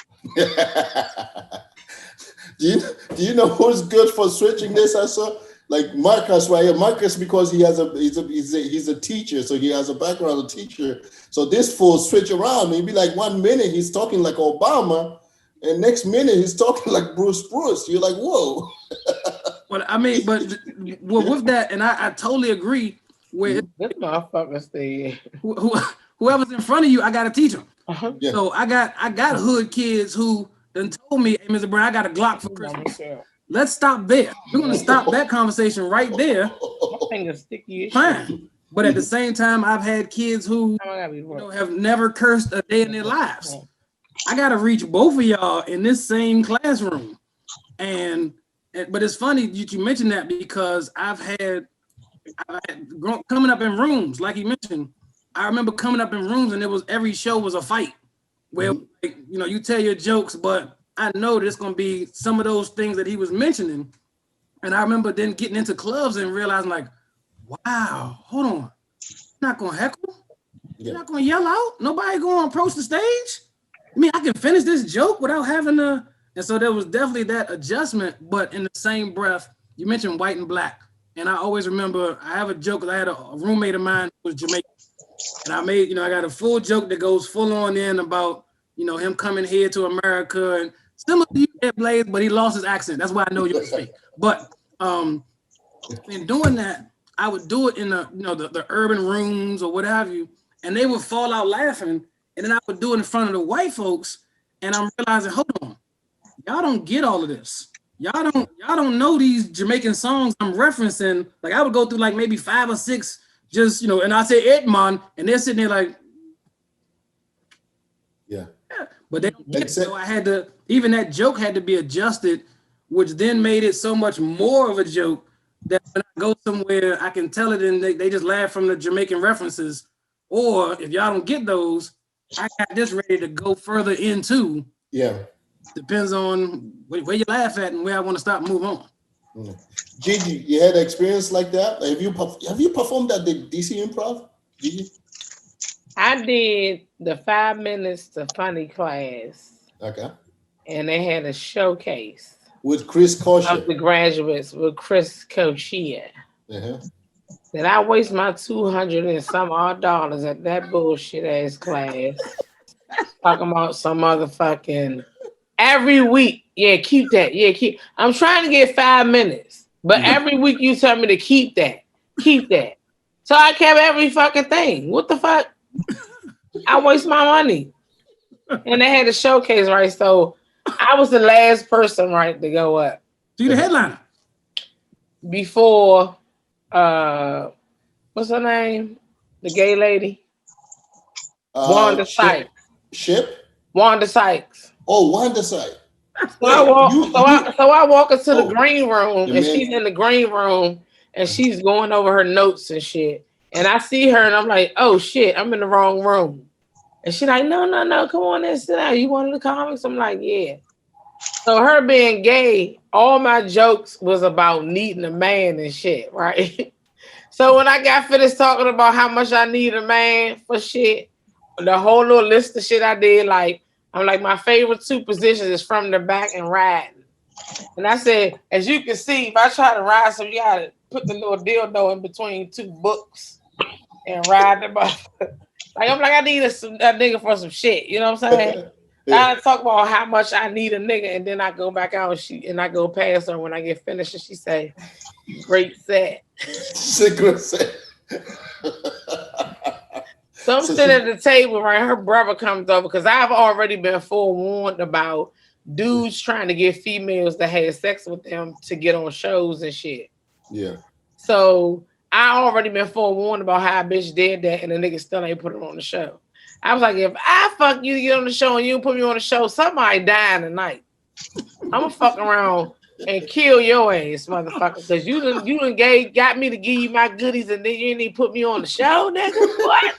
do you know who's good for switching this? I saw like Marcus right here. Marcus, because he's a teacher, so he has a background as a teacher. So this fool switch around. Maybe like 1 minute he's talking like Obama, and next minute he's talking like Bruce. You're like, whoa. But I mean, with that, and I totally agree with This motherfucker stay. whoever's in front of you, I gotta teach them. Uh-huh. Yeah. So I got hood kids who done told me, hey, Mr. Brown, I got a Glock for Christmas. Let's stop there. We're gonna stop that conversation right there. My finger's sticky as shit. Fine. But at the same time, I've had kids who have never cursed a day in their lives. I gotta reach both of y'all in this same classroom. But it's funny you mentioned that because I've had coming up in rooms, like you mentioned. I remember coming up in rooms and every show was a fight where you tell your jokes, but I know there's gonna be some of those things that he was mentioning. And I remember then getting into clubs and realizing like, wow, hold on, you're not gonna heckle? You're not gonna yell out? Nobody gonna approach the stage? I mean, I can finish this joke without having to. And so there was definitely that adjustment, but in the same breath, you mentioned white and black. And I always remember, I have a joke, because I had a roommate of mine who was Jamaican. And I got a full joke that goes full on in about, him coming here to America and similar to you, Ed Blaze, but he lost his accent. That's why I know you speak. But in doing that, I would do it in the urban rooms or what have you, and they would fall out laughing. And then I would do it in front of the white folks, and I'm realizing, hold on, y'all don't get all of this. Y'all don't know these Jamaican songs I'm referencing. Like I would go through like maybe 5 or 6, just and I say Edmond, and they're sitting there like, yeah. But they don't get it. So I had to, even that joke had to be adjusted, which then made it so much more of a joke that when I go somewhere, I can tell it and they just laugh from the Jamaican references. Or if y'all don't get those, I got this ready to go further into. Yeah. Depends on where you laugh at and where I want to stop and move on. Gigi, you had an experience like that? Have you performed at the DC Improv, Gigi? I did the 5 minutes to funny class. Okay. And they had a showcase with Chris Kosher of the graduates with Chris Kosher. Uh-huh. Then I waste my $200 and some odd dollars at that bullshit ass class. Talking about some motherfucking every week. Yeah, keep that. Yeah, keep. I'm trying to get 5 minutes, but every week you tell me to keep that. Keep that. So I kept every fucking thing. What the fuck? I waste my money. And they had a showcase, right? So I was the last person, right, to go up. So you the headliner. Before what's her name? The gay lady? Wanda Sykes. Wanda Sykes. Oh, Wanda Sykes. So I walk into the green room and she's in the green room and she's going over her notes and shit. And I see her and I'm like, oh shit, I'm in the wrong room. And she's like, no, come on in, sit down. You one of the comics? I'm like, yeah. So her being gay, all my jokes was about needing a man and shit, right? So when I got finished talking about how much I need a man for shit, the whole little list of shit I did, like, I'm like, my favorite 2 positions is from the back and riding. And I said, as you can see, if I try to ride, so you gotta put the little dildo in between two books and ride the bus. Like I'm like, I need a nigga for some shit. You know what I'm saying? Yeah. I talk about how much I need a nigga, and then I go back out and I go past her when I get finished, and she say, "Great set." Secret set. So I'm So sitting at the table, right? Her brother comes over because I've already been forewarned about dudes trying to get females to have sex with them to get on shows and shit. yeah. So I already been forewarned about how a bitch did that, and the nigga still ain't put it on the show. I was like, if I fuck you to get on the show and you put me on the show, somebody dying tonight. I'm gonna fuck around and kill your ass, motherfucker, because you done got me to give you my goodies and then you didn't even put me on the show, nigga. What?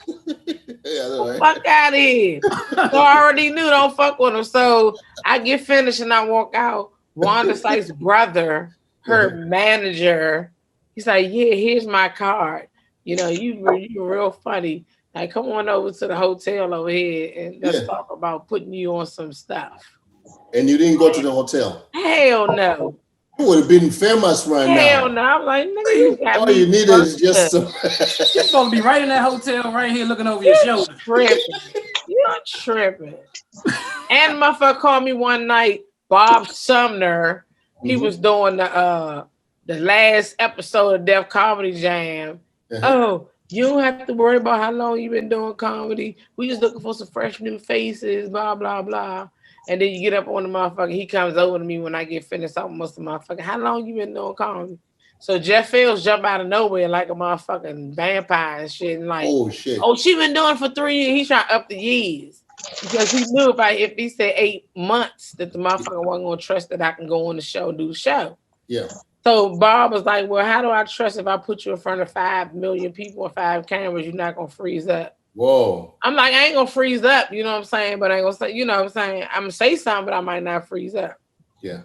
Yeah, I know, right? Fuck out of here. So I already knew don't fuck with him. So I get finished and I walk out. Wanda Sykes' brother, her manager, he's like, yeah, here's my card. You know, you're real funny. Like, come on over to the hotel over here and let's talk about putting you on some stuff. And you didn't go to the hotel. Hell no. You would have been famous right Hell now. no. I'm like, nigga, you got All me you need is just some. You're supposed to be right in that hotel right here looking over your shoulder. tripping. You're tripping. And motherfucker called me one night, Bob Sumner. He was doing the last episode of Def Comedy Jam. Oh, you don't have to worry about how long you've been doing comedy. We just looking for some fresh new faces, blah, blah, blah. And then you get up on the motherfucker. He comes over to me when I get finished talking about the motherfucker. How long you been doing comedy? So Jeff Fields jump out of nowhere like a motherfucking vampire and shit. And like, oh shit. Oh, she been doing it for 3 years. He's trying to up the years. Because he knew if he said 8 months that the motherfucker wasn't gonna trust that I can go on the show and do the show. Yeah. So Bob was like, well, how do I trust if I put you in front of 5 million people or 5 cameras, you're not gonna freeze up? Whoa. I'm like, I ain't gonna freeze up, you know what I'm saying? But I ain't gonna say, you know what I'm saying? I'm gonna say something, but I might not freeze up. Yeah.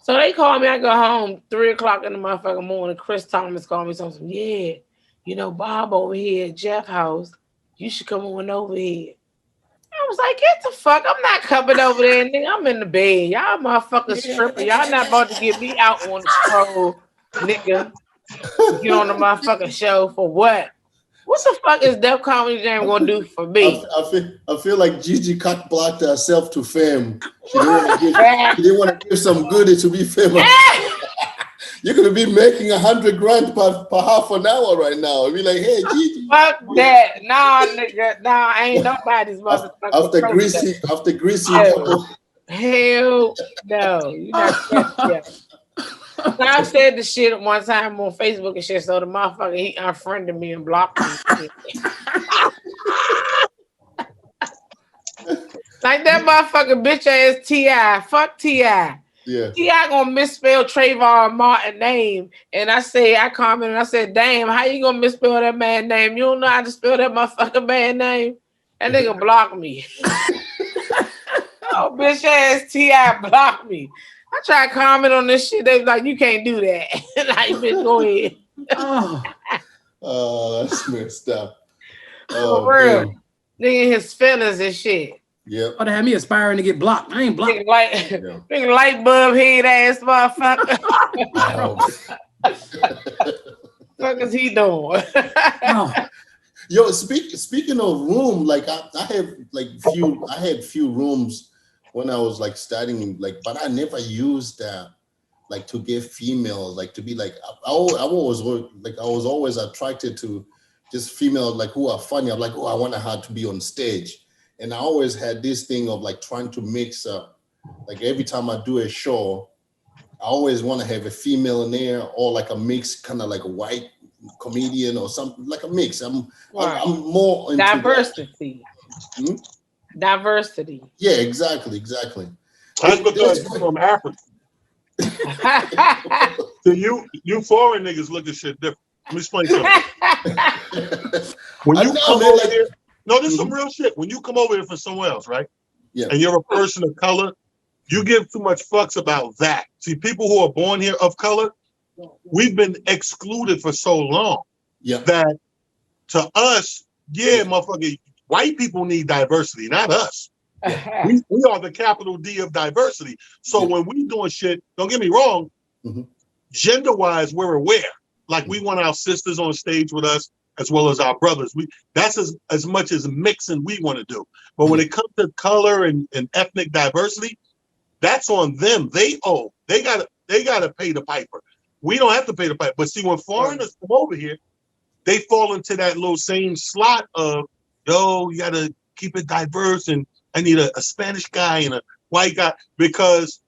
So they call me, I go home 3 o'clock in the motherfucking morning. Chris Thomas called me something. Yeah, you know, Bob over here at Jeff house. You should come on over here. I was like, get the fuck. I'm not coming over there, nigga. I'm in the bed. Y'all motherfuckers tripping. Y'all not about to get me out on the stroll, nigga. Get on the motherfucking show for what? What the fuck is Def Comedy Jam gonna do for me? I feel like Gigi cock blocked herself to fame. She didn't want to give some goodie to be famous. You're gonna be making $100 grand per half an hour right now. I'll be like, hey, Gigi. Fuck that. Nah, nigga. Nah, ain't nobody's motherfucking After greasy Hell no. You not yet. I said the shit one time on Facebook and shit, so the motherfucker he unfriended me and blocked me. Like that motherfucking bitch ass T.I. Fuck T.I. Yeah. T.I. gonna misspell Trayvon Martin name. And I commented, I said, damn, how you gonna misspell that man name? You don't know how to spell that motherfucking man name? That nigga blocked me. Oh, bitch ass T.I. blocked me. I tried to comment on this shit. They was like, you can't do that. Like, bitch, go ahead. Oh, that's messed up. Oh, for real. Man. Nigga, his feelings and shit. Yep. Oh, they had me aspiring to get blocked. I ain't blocked. Nigga light bulb head ass motherfucker. What is he doing? Yo, speaking of room, like I had few rooms when I was like studying, like, but I never used that like to get females, like to be like I was always attracted to just females like who are funny. I'm like, oh, I want her to be on stage. And I always had this thing of like trying to mix up, like every time I do a show, I always want to have a female in there or like a mix, kind of like a white comedian or something, like a mix. I'm more into diversity. Diversity. Yeah, exactly. That's because you're from Africa. So you foreign niggas look at shit different. Let me explain something. When you come over here, no, this is some real shit. When you come over here from somewhere else, right? Yeah. And you're a person of color, you give too much fucks about that. See, people who are born here of color, we've been excluded for so long that to us, motherfucker, white people need diversity, not us. We are the capital D of diversity. So when we doing shit, don't get me wrong, gender-wise, we're aware. like we want our sisters on stage with us as well as our brothers. That's as much as mixing we want to do. But when it comes to color and ethnic diversity, that's on them. They gotta pay the piper. We don't have to pay the piper. But see, when foreigners come over here, they fall into that little same slot of, yo, you gotta keep it diverse, and I need a Spanish guy and a white guy, because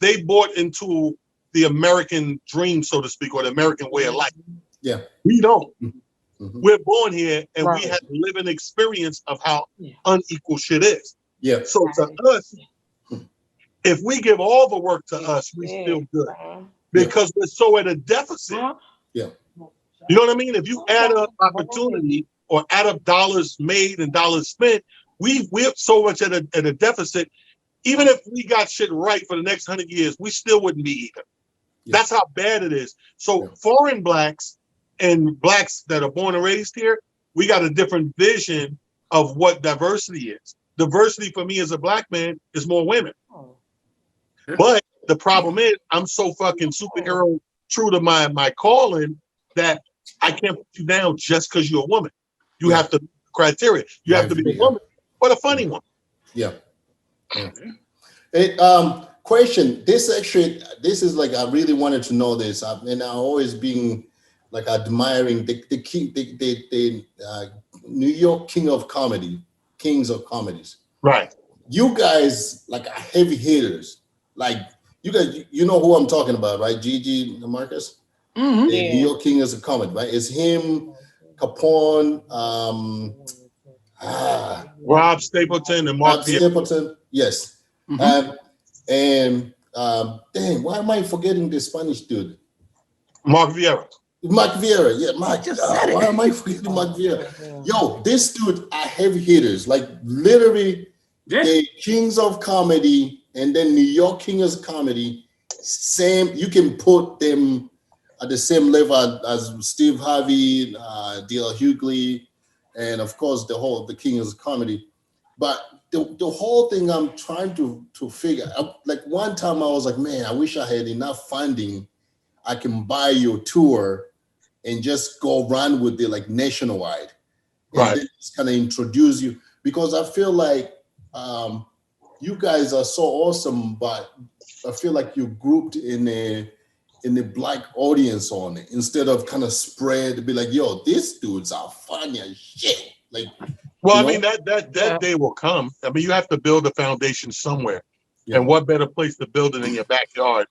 they bought into the American dream, so to speak, or the American way of life. Yeah. We don't. Mhm. We're born here and Right. we have living experience of how unequal shit is. Yeah. So to us, if we give all the work to us, we still good, because we're so at a deficit. Yeah. You know what I mean? If you add up opportunity or add up dollars made and dollars spent, we're so much at a deficit. Even if we got shit right for the next 100 years, we still wouldn't be even. Yeah. That's how bad it is. So foreign blacks and blacks that are born and raised here, we got a different vision of what diversity is. Diversity for me as a black man is more women. But the problem is, I'm so fucking superhero true to my calling that I can't put you down just because you're a woman. You have to criteria. You have to be a woman, but a funny one. Yeah. Hey, question. This is like, I really wanted to know this, and I've always been like admiring the king, the New York Kings of Comedies. Right. You guys like are heavy hitters. Like you guys, you know who I'm talking about, right? Gigi Marcus, the New York Kings of Comedy, right? It's him, Capone, Rob Stapleton and Mark Stapleton. Yes. Dang, why am I forgetting the Spanish dude? Mark Vieira. Mark Vieira, yeah, Mark. Why am I forgetting Mark Vieira? Yo, this dude are heavy hitters, like literally the Kings of Comedy and then New York Kings of Comedy. Same, you can put them at the same level as Steve Harvey, D.L. Hughley, and of course the Kings of Comedy. But the whole thing I'm trying to figure out, like one time I was like, man, I wish I had enough funding. I can buy your tour and just go run with it like nationwide. And then just kind of introduce you, because I feel like you guys are so awesome, but I feel like you're grouped in a black audience on it instead of kind of spread, be like, yo, these dudes are funny as shit. Like, well, I mean, that day will come. I mean, you have to build a foundation somewhere. Yeah. And what better place to build it in your backyard?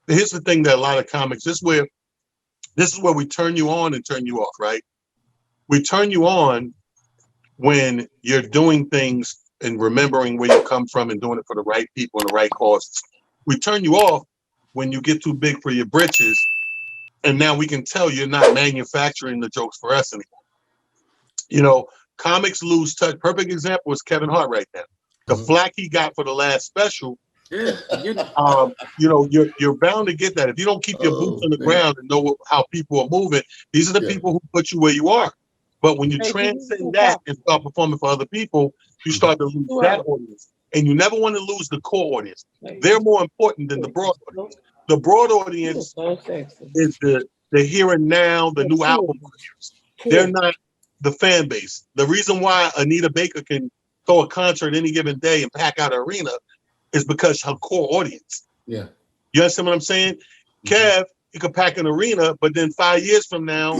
Here's the thing that a lot of comics, this is where we turn you on and turn you off, right? We turn you on when you're doing things and remembering where you come from and doing it for the right people and the right causes. We turn you off when you get too big for your britches, and now we can tell you're not manufacturing the jokes for us anymore. You know, comics lose touch. Perfect example is Kevin Hart right now. The flack he got for the last special. You know, you're bound to get that. If you don't keep your boots on the ground and know how people are moving, these are the people who put you where you are. But when you transcend that and start performing for other people, you start to lose that audience. And you never want to lose the core audience. They're more important than the broad audience. The broad audience is the here and now, the new album audience. They're not the fan base. The reason why Anita Baker can throw a concert any given day and pack out an arena is because her core audience. Yeah. You understand what I'm saying? Kev, he could pack an arena, but then 5 years from now,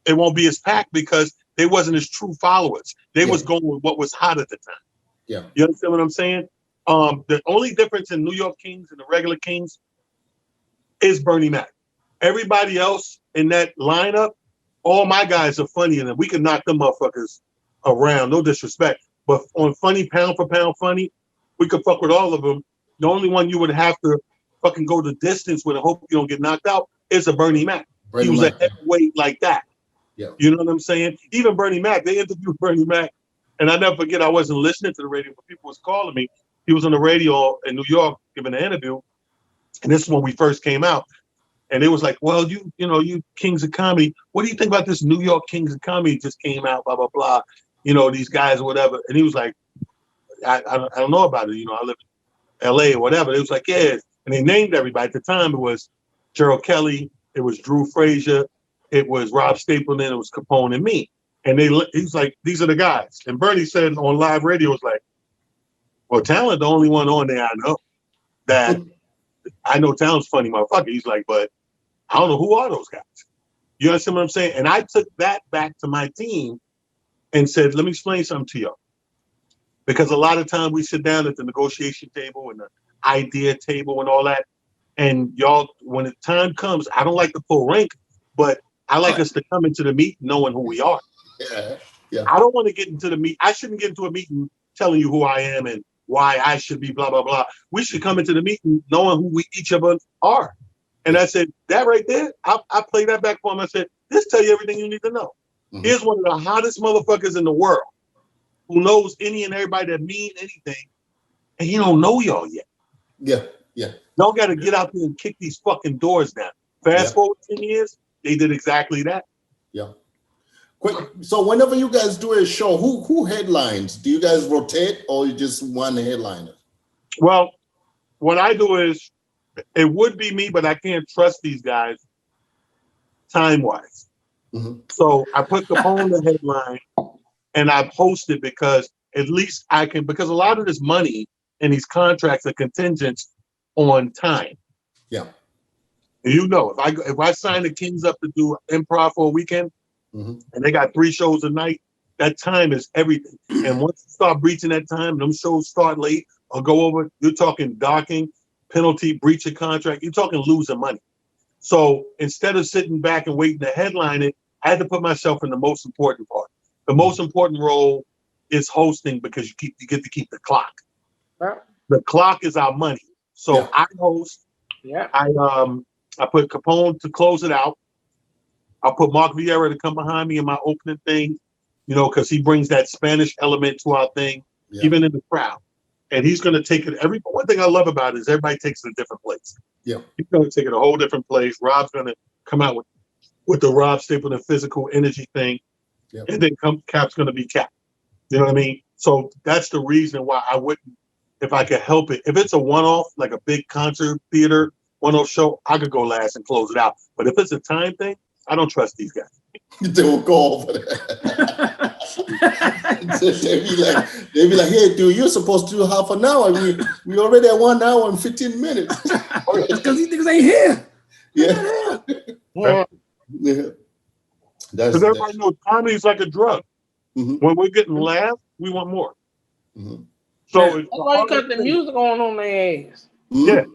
it won't be as packed because they wasn't his true followers. They was going with what was hot at the time. Yeah. You understand what I'm saying? The only difference in New York Kings and the regular Kings is Bernie Mac. Everybody else in that lineup, all my guys are funny, and we can knock them motherfuckers around. No disrespect. But on funny, pound for pound funny, we could fuck with all of them. The only one you would have to fucking go the distance with and hope you don't get knocked out is a Bernie Mac. He was a heavyweight like that. Yeah. You know what I'm saying? Even Bernie Mac, they interviewed Bernie Mac, and I never forget, I wasn't listening to the radio, but people was calling me. He was on the radio in New York giving an interview, and this is when we first came out. And it was like, well, you Kings of Comedy, what do you think about this New York Kings of Comedy just came out, blah, blah, blah, these guys or whatever. And he was like, I don't know about it. I live in LA or whatever. It was like, yeah. And they named everybody. At the time, it was Gerald Kelly. It was Drew Frazier. it was Rob Stapleton, it was Capone and me. And he's like, these are the guys. And Bernie said on live radio, was like, well, Talent, the only one on there I know that I know Talent's funny motherfucker. He's like, but I don't know who are those guys. You understand what I'm saying? And I took that back to my team and said, let me explain something to y'all. Because a lot of time we sit down at the negotiation table and the idea table and all that. And y'all, when the time comes, I don't like to pull rank, but I like us to come into the meeting knowing who we are. Yeah. Yeah. I don't want to get into the meet. I shouldn't get into a meeting telling you who I am and why I should be blah, blah, blah. We should come into the meeting knowing who we each of us are. And I said, that right there, I played that back for him. I said, this tell you everything you need to know. Mm-hmm. Here's one of the hottest motherfuckers in the world who knows any and everybody that mean anything, and he don't know y'all yet. Yeah, yeah. Y'all got to get out there and kick these fucking doors down. Fast forward 10 years, they did exactly that. Yeah. Quick. So whenever you guys do a show, who headlines? Do you guys rotate or you just one headliner? Well, what I do is, it would be me, but I can't trust these guys time-wise. Mm-hmm. So I put Capone on the headline and I post it because at least I can, because a lot of this money and these contracts are contingent on time. Yeah. And you know, if I sign the Kings up to do improv for a weekend, mm-hmm. and they got 3 shows a night, that time is everything. And once you start breaching that time, them shows start late or go over, you're talking docking, penalty, breach of contract, you're talking losing money. So instead of sitting back and waiting to headline it, I had to put myself in the most important part. The most important role is hosting because you get to keep the clock. Yeah. The clock is our money. So I host. Yeah. I put Capone to close it out. I'll put Mark Vieira to come behind me in my opening thing, you know, because he brings that Spanish element to our thing, even in the crowd. And he's going to take it. One thing I love about it is everybody takes it a different place. Yeah, he's going to take it a whole different place. Rob's going to come out with the Rob Stapleton physical energy thing, and then Cap's going to be Cap. You know what I mean? So that's the reason why I wouldn't, if I could help it. If it's a one-off, like a big concert theater one-off show, I could go last and close it out. But if it's a time thing, I don't trust these guys. They will go over there. They'll be like, hey, dude, you're supposed to do half an hour. We already at 1 hour and 15 minutes. Because these niggas ain't here. Yeah. Yeah. Because everybody knows comedy is like a drug. Mm-hmm. When we're getting laughs, we want more. Mm-hmm. So that's why you got the music on their ass. Mm-hmm.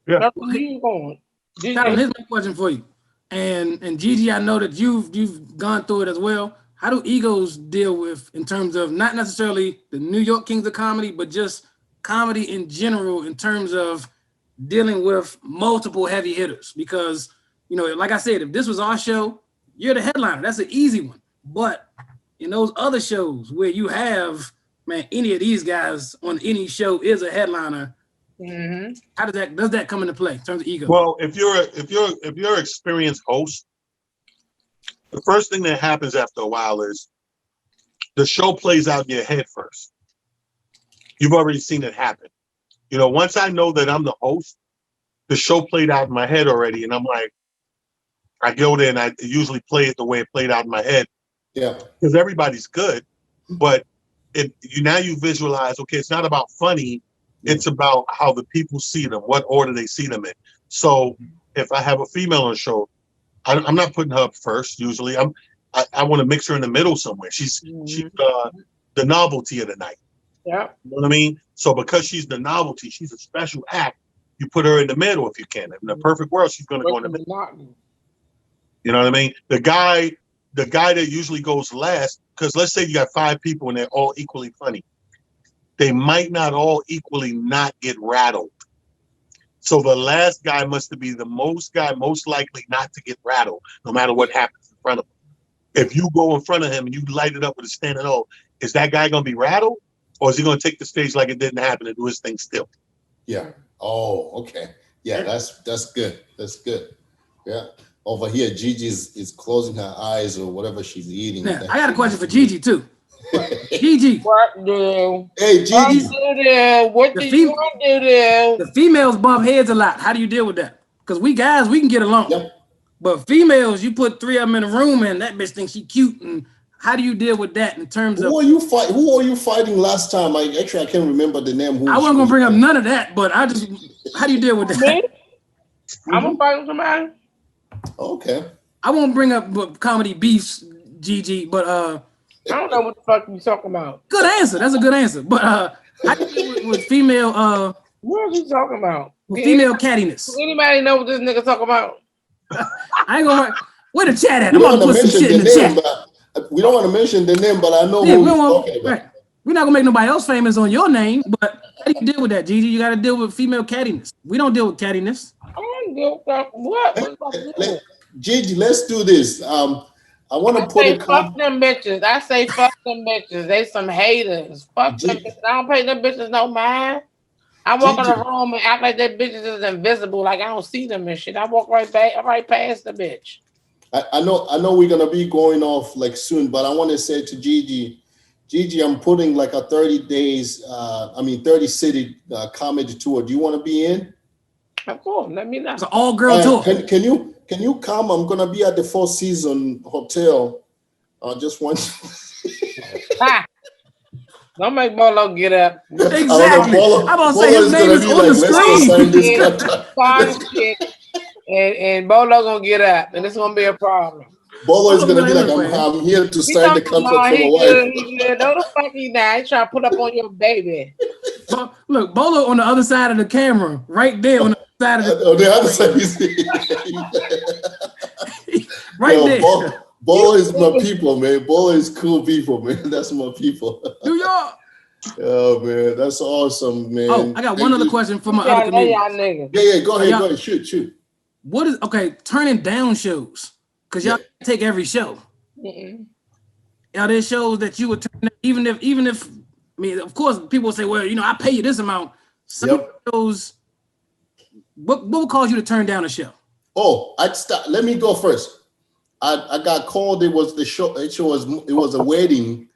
Yeah. That's the music on. Tyler, here's my question for you. And Gigi, I know that you've gone through it as well. How do egos deal with, in terms of not necessarily the New York Kings of Comedy, but just comedy in general, in terms of dealing with multiple heavy hitters? Because, you know, like I said, if this was our show, you're the headliner. That's an easy one. But in those other shows where you have, man, any of these guys on any show is a headliner. Mm-hmm. How does that come into play in terms of ego? Well, if you're an experienced host, the first thing that happens after a while is the show plays out in your head first. You've already seen it happen. You know, once I know that I'm the host, the show played out in my head already, and I'm like, I go there and I usually play it the way it played out in my head. Yeah, because everybody's good, but you visualize. Okay, it's not about funny. It's about how the people see them, what order they see them in. So if I have a female on the show, I'm not putting her up first. Usually, I want to mix her in the middle somewhere. She's the novelty of the night. Yeah, you know what I mean. So because she's the novelty, she's a special act. You put her in the middle if you can. In the perfect world, she's going to go in the middle. You know what I mean? The guy that usually goes last, because let's say you got 5 people and they're all equally funny. They might not all equally not get rattled. So the last guy must be the most likely not to get rattled, no matter what happens in front of him. If you go in front of him and you light it up with a standing O, is that guy going to be rattled? Or is he going to take the stage like it didn't happen and do his thing still? Yeah. Oh, okay. Yeah, that's good. That's good. Yeah. Over here, Gigi is closing her eyes or whatever she's eating. Now, I got a question for Gigi, too. Gigi. What do? Hey, Gigi. What do you want to do? The females bump heads a lot. How do you deal with that? Because we guys, we can get along. Yep. But females, you put 3 of them in a room and that bitch thinks she cute. And how do you deal with that in terms of? Who are you fighting last time? I can't remember the name. I wasn't gonna bring up none of that, but how do you deal with that? Me? I'm gonna fight somebody. Okay. I won't bring up comedy beefs, Gigi, but I don't know what the fuck you talking about. good answer. That's a good answer. But how do you deal with female What are you talking about? with female cattiness? Does anybody know what this nigga talking about? I ain't gonna. Where the chat at? We I'm don't gonna want put to some mention shit in the the name, chat. but we don't want to mention the name, but I know Yeah, who we we're don't want, talking about. right. We're not gonna make nobody else famous on your name, but how do you deal with that, Gigi? You got to deal with female cattiness. We don't deal with cattiness. I don't give a fuck. What? What's up with you? Gigi, let's do this. I want to put I a say fuck them bitches. I say fuck them bitches. They some haters. Fuck them Gigi. bitches. I don't pay them bitches no mind. I walk in the Gigi. room and act like that bitches is invisible, like I don't see them and shit. I walk right past the bitch. I know we're gonna be going off like soon, but I want to say to Gigi, I'm putting like a 30 days, 30 city comedy tour. Do you want to be in? Of course, let me know. It's an all girl tour. Can you come? I'm gonna be at the Four Seasons Hotel. Just one. Ha! Don't make Bolo get up. Exactly. Bolo, I'm about to say his Bolo's name gonna is be on the like, let's go sign screen. this contract. Fine shit. And Bolo gonna get up, and it's gonna be a problem. Bolo is gonna be like, Anyway. I'm here to He sign the talking contract about for my he wife. good, he good. No, the fuck he not. He trying to put up on your baby. But look, Bolo on the other side of the camera, right there on the side of the On the other side, right Yo, there. Bolo is my people, man. Bolo is cool people, man. That's my people. New York. Oh man, that's awesome, man. Oh, I got one other question for my other Y'all know comedians. y'all niggas. Yeah, go ahead, Y'all- go ahead, shoot. What is turning down shows? Because y'all take every show. Mm-mm. Are there shows that you would turn down, even if I mean, of course, people say, well, I pay you this amount. Some shows, what would cause you to turn down a show? Oh, let me go first. I got called. It was the show. It was a wedding,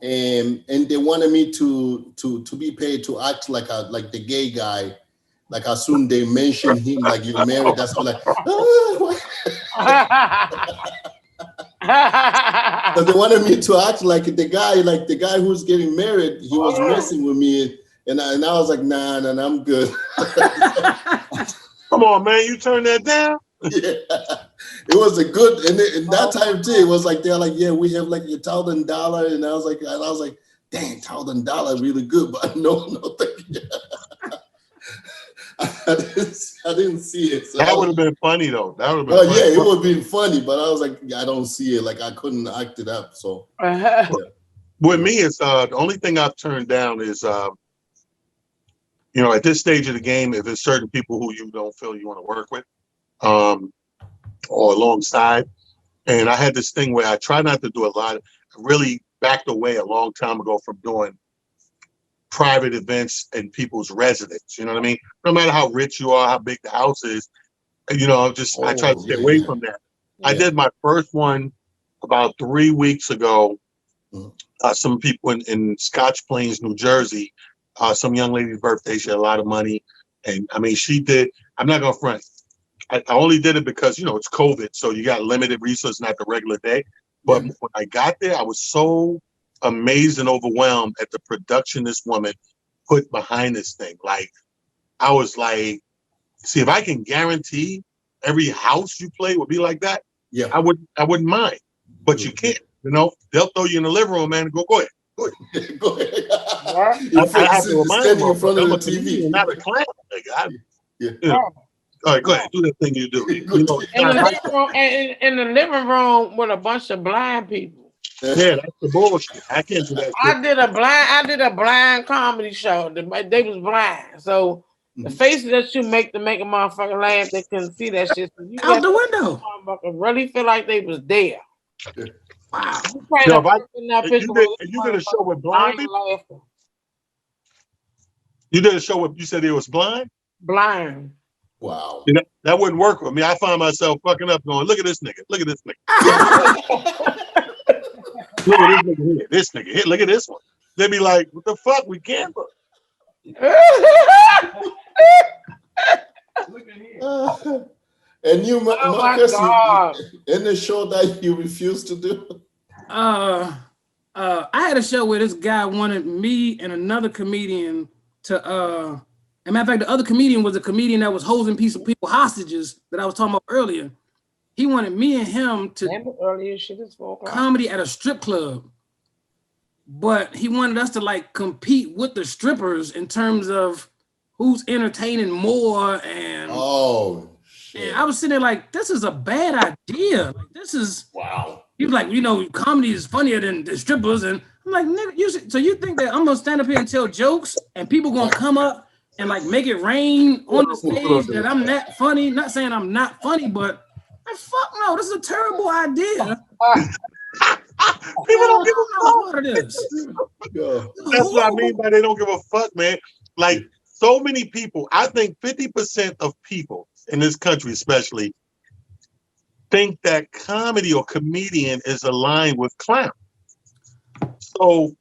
and they wanted me to be paid to act like the gay guy. Like as soon they mention him, like you're married, that's like. So they wanted me to act like the guy who's getting married. He was messing with me, and I was like, nah, I'm good. Come on, man, you turn that down? Yeah, it was a good, and that time too, it was like they're like, yeah, we have like $1,000, and I was like, dang, $1,000 really good, but no, thank you. I didn't see it. So That would have been funny though. That would have been funny. yeah, it would have been funny, but I was like, I don't see it. Like I couldn't act it up. So With me, it's the only thing I've turned down is at this stage of the game, if there's certain people who you don't feel you want to work with, or alongside. And I had this thing where I try not to do a lot. I really backed away a long time ago from doing private events in people's residence. You know what I mean? No matter how rich you are, how big the house is, I try to stay away from that. Yeah. I did my first one about 3 weeks ago. Some people in Scotch Plains, New Jersey, some young lady's birthday. She had a lot of money. And I mean, she did, I'm not going to front. I only did it because, it's COVID. So you got limited resources, not the regular day. But when I got there, I was so amazed and overwhelmed at the production this woman put behind this thing. Like, I was like, see, if I can guarantee every house you play would be like that, I wouldn't mind. But you can't, they'll throw you in the living room, man, and go ahead. Go ahead. I have to remind you, in front of the TV. Not a client. All right, go ahead. Do that thing you do. In the living room with a bunch of blind people. Yeah, that's the bullshit. I can't do that. I did a blind comedy show. They was blind, so the faces that you make to make a motherfucker laugh, they couldn't see that shit. So you out the window. Motherfucker really feel like they was there. Wow. You did a show with blind people? You did a show with, you said it was blind? Blind. Wow. That wouldn't work with me. I find myself fucking up going, look at this nigga. Look at this nigga. Look at this nigga here. This nigga here. Look at this one. They'd be like, what the fuck? We can't look. Look at here. And you, Oh my Marcus, God. in the show that you refused to do. I had a show where this guy wanted me and another comedian to as a matter of fact, the other comedian was a comedian that was holding people hostages that I was talking about earlier. He wanted me and him to Damn it, earlier shit is 4 o'clock. comedy at a strip club. But he wanted us to like compete with the strippers in terms of who's entertaining more and Oh shit. and I was sitting there like, this is a bad idea. Like this is Wow. he was like, you know, comedy is funnier than the strippers. And I'm like, nigga, so you think that I'm gonna stand up here and tell jokes and people gonna come up and like make it rain on the stage that I'm not funny? Not saying I'm not funny, but like, fuck no, this is a terrible idea. People don't give a fuck. What it is. That's what I mean by they don't give a fuck, man. Like so many people, I think 50% of people in this country, especially, think that comedy or comedian is aligned with clown. So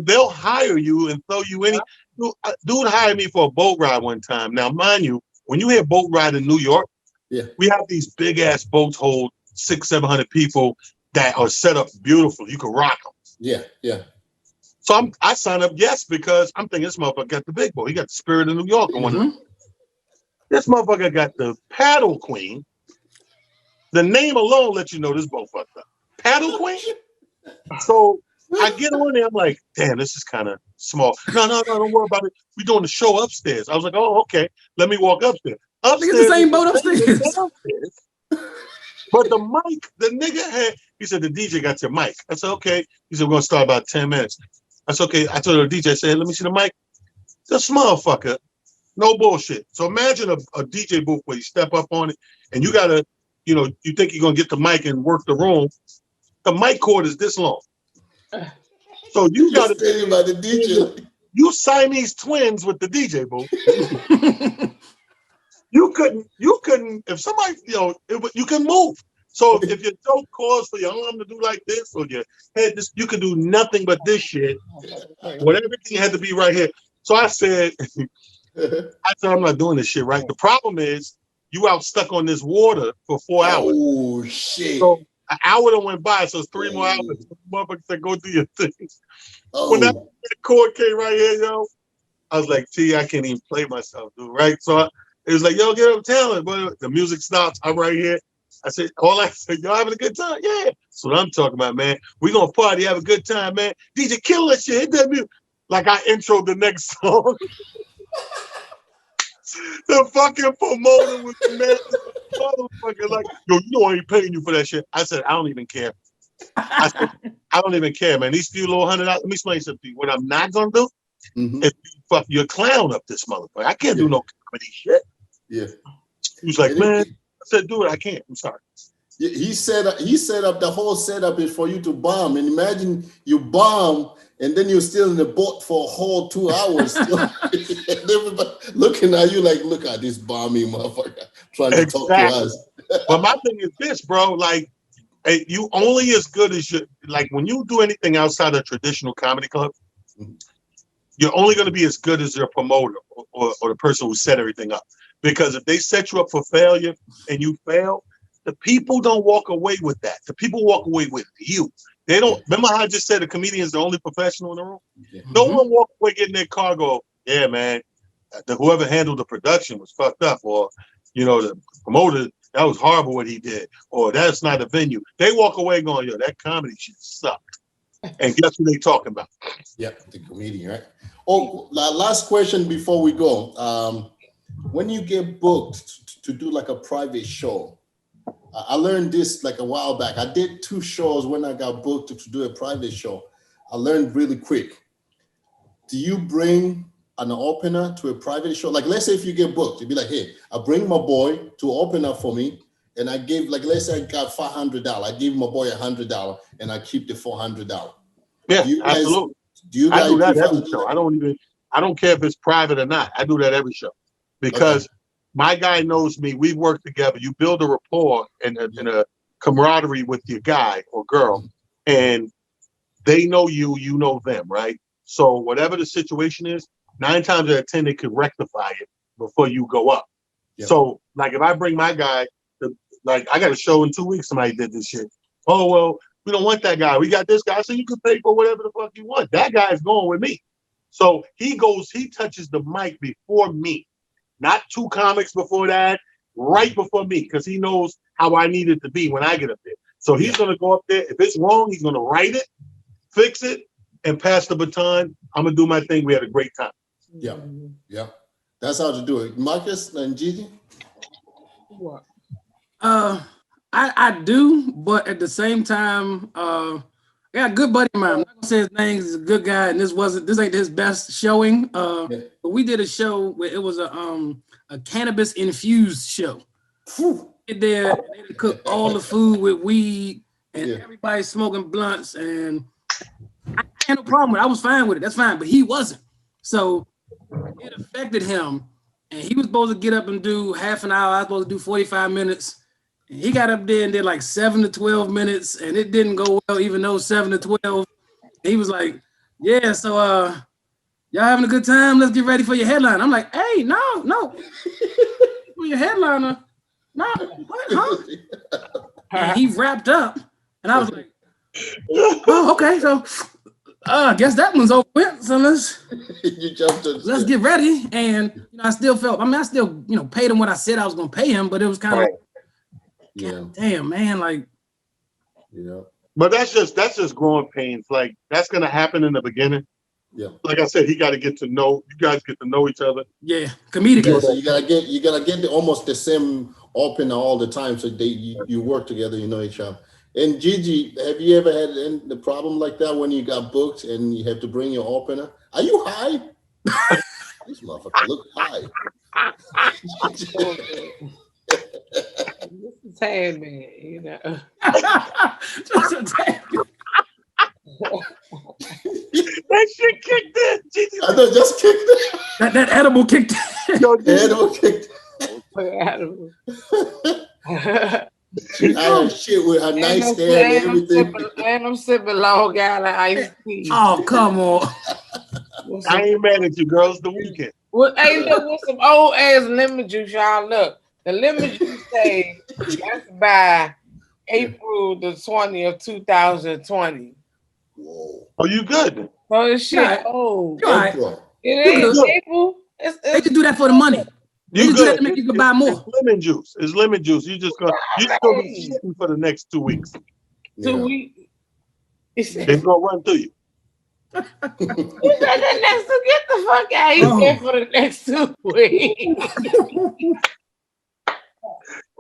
they'll hire you and throw you any. Dude hired me for a boat ride one time. Now, mind you, when you hear boat ride in New York, we have these big ass boats hold 600-700 people that are set up beautiful. You can rock them. Yeah. So I signed up yes because I'm thinking this motherfucker got the big boy. He got the Spirit of New York going on. This motherfucker got the Paddle Queen. The name alone lets you know this boat fucked up. Paddle Queen. So I get on there. I'm like, damn, this is kind of small. No, don't worry about it. We're doing the show upstairs. I was like, oh, okay. Let me walk upstairs. Upstairs, the same boat upstairs. But the mic, the nigga had. He said the DJ got your mic. I said okay. He said we're gonna start about 10 minutes. I said okay. I told the DJ, I said, let me see the mic. This motherfucker, no bullshit. So imagine a DJ booth where you step up on it and you gotta, you think you're gonna get the mic and work the room. The mic cord is this long. So you gotta standing by the DJ. You Siamese twins with the DJ booth. You couldn't. If somebody, you can move. So if your joke calls for your arm to do like this or your head, you could do nothing but this shit. Whatever everything had to be right here. So I said, I'm not doing this shit right. The problem is you out stuck on this water for 4 hours. Oh shit. So an hour that went by, so it's 3 more hours. Motherfucker said, go do your thing. When that chord came right here, yo, I was like, I can't even play myself, dude. Right? So it was like, yo, get up talent. But the music stops. I'm right here. I said, y'all having a good time? Yeah. That's what I'm talking about, man. We gonna party, have a good time, man. DJ, kill that shit. Hit that music. Like I introed the next song. The fucking promoter was mad. Motherfucker, like, yo, you know I ain't paying you for that shit. I said, I don't even care. I said, I don't even care, man. These few little $100. Let me explain something to you. What I'm not gonna do is fuck your clown up this motherfucker. I can't do no comedy shit. Yeah. He was like, man. I said, dude, I can't. I'm sorry. He set up the whole setup is for you to bomb. And imagine you bomb and then you're still in the boat for a whole 2 hours. Still, and everybody looking at you like, look at this bombing motherfucker trying to talk to us. But my thing is this, bro. Like, you only as good as you. Like, when you do anything outside a traditional comedy club, you're only going to be as good as your promoter or the person who set everything up. Because if they set you up for failure and you fail, the people don't walk away with that. The people walk away with you. They don't. Remember how I just said the comedian is the only professional in the room? Yeah. No one walk away getting their car go, yeah, man, whoever handled the production was fucked up. Or, the promoter, that was horrible what he did. Or that's not a venue. They walk away going, yo, that comedy shit sucked. And guess who they talking about? Yep, the comedian, right? Oh, last question before we go. When you get booked to do like a private show, I learned this like a while back. I did 2 shows when I got booked to do a private show. I learned really quick. Do you bring an opener to a private show? Like, let's say if you get booked, you'd be like, hey, I bring my boy to open up for me. And I give, like, let's say I got $500. I give my boy $100 and I keep the $400. Yeah, absolutely. I do that every show. I don't care if it's private or not. I do that every show. Because my guy knows me. We work together. You build a rapport and a camaraderie with your guy or girl, and they know you, you know them, right? So whatever the situation is, 9 times out of 10, they could rectify it before you go up. Yep. So, like, if I bring my guy Like, I got a show in 2 weeks. Somebody did this shit. Oh, well, we don't want that guy. We got this guy. So you can pay for whatever the fuck you want. That guy's going with me. So he touches the mic before me. Not 2 comics before that, right before me, because he knows how I need it to be when I get up there. So he's going to go up there. If it's wrong, he's going to write it, fix it, and pass the baton. I'm going to do my thing. We had a great time. Yeah. Yeah. That's how to do it. Marcus and Gigi? What? I do, but at the same time, I got a good buddy of mine. I'm not gonna say his name. He's a good guy, and this ain't his best showing. But we did a show where it was a cannabis infused show. Get there, they cook all the food with weed, and everybody smoking blunts, and I had no problem with it. I was fine with it. That's fine, but he wasn't. So it affected him, and he was supposed to get up and do half an hour. I was supposed to do 45 minutes. And he got up there and did like 7 to 12 minutes, and it didn't go well, even though 7 to 12. And he was like, yeah, so y'all having a good time? Let's get ready for your headline. I'm like, hey, no. For your headliner. No, what, huh? And he wrapped up, and I was like, oh, okay, so I guess that one's over with. So let's get ready. And I still felt, I still, paid him what I said I was gonna pay him, but it was kind of like, God damn, man, like, But that's just growing pains. Like, that's gonna happen in the beginning. Yeah. Like I said, he got to get to know you guys, get to know each other. Yeah, comedic. Yeah, so you gotta get almost the same opener all the time, so you work together, you know each other. And Gigi, have you ever had the problem like that when you got booked and you have to bring your opener? Are you high? This motherfucker look high. This is sad, man. Just a tad. That shit kicked in. Gigi. I know, just kicked it. That edible kicked in. Edible kicked. I had shit with her nightstand and everything. And I'm sipping Long Island iced tea. Oh, come on. I ain't mad at you, girls. The weekend. Well, hey, look, with some old ass lemon juice, y'all. Look, the lemon juice say that's by April the 20th, 2020. Whoa. Oh, you good? Oh, this shit. Right. Oh, Right. it ain't April. They just do that for the money. They You just do that good? to make you can buy more. It's lemon juice. It's lemon juice. You just gonna be shitting for the next 2 weeks. 2 weeks. It's gonna run through you. Get the fuck out of here for the next 2 weeks.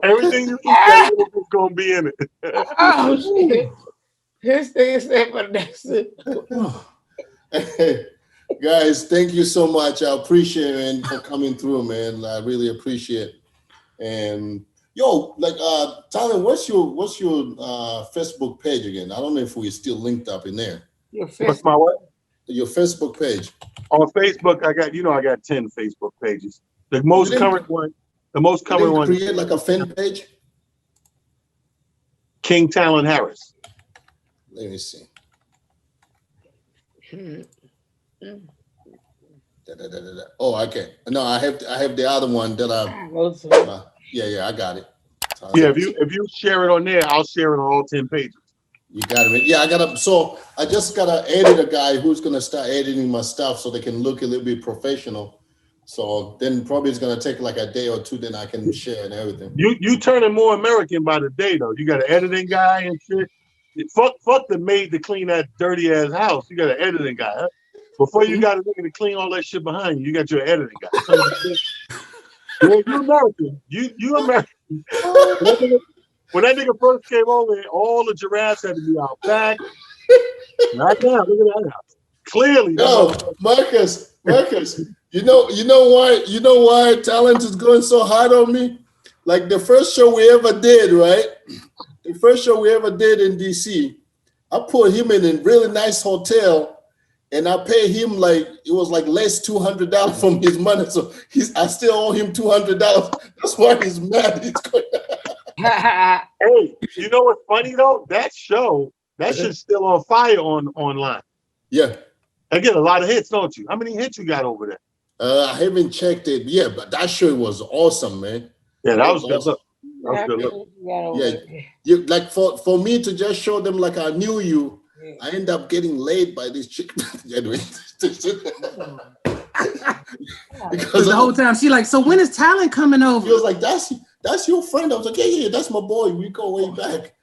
Everything you eat is gonna be in it. Oh shit! This thing is there for the next 2 weeks. Hey, guys, thank you so much. I appreciate it and for coming through, man. I really appreciate it. And yo, like Tyler, what's your Facebook page again? I don't know if we're still linked up in there. What's my what? Your Facebook page. On Facebook, I got 10 Facebook pages. The most current one. Create like a fan page. King Talon Harris. Let me see. Oh, okay. No, I have the other one that I got it. Yeah, if you share it on there, I'll share it on all 10 pages. You got it. Yeah, so I just gotta edit a guy who's gonna start editing my stuff so they can look a little bit professional. So then probably it's gonna take like a day or two, then I can share and everything. You turning more American by the day though. You got an editing guy and shit. Fuck the maid to clean that dirty ass house. You got an editing guy. Huh? Before you got a nigga to clean all that shit behind you, you got your editing guy. Yeah, you American. You American. When that nigga first came over, all the giraffes had to be out back. Right now, look at that house. Clearly. No, Marcus, you know why talent is going so hard on me? Like the first show we ever did, right? The first show we ever did in DC, I put him in a really nice hotel, and I paid him like it was like less $200 from his money, so I still owe him $200. That's why he's mad. He's going. Hey, you know what's funny though? That shit's still on fire online. Yeah. I get a lot of hits, don't you? How many hits you got over there? I haven't checked it. Yeah, but that show was awesome, man. Yeah, that was awesome. That's good. Yeah, you like for me to just show them like I knew you. I end up getting laid by this chick. Anyway, Because the whole time she like, so when is Talent coming over? He was like, that's your friend. I was like, yeah, that's my boy. We go way back.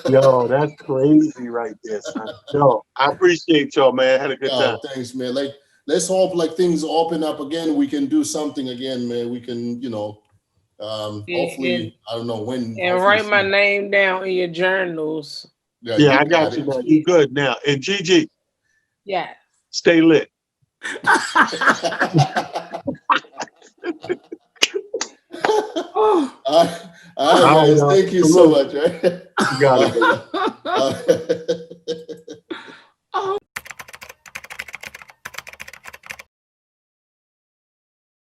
Yo, that's crazy right there, son. Yo, I appreciate y'all, man. Had a good time. Thanks, man. Like, let's hope like things open up again. We can do something again, man. We can, hopefully, I don't know when. And write my name down in your journals. Yeah, I got you now. You good now. And Gigi, Yes. stay lit. All right, guys. Thank you so much. Right? You got it.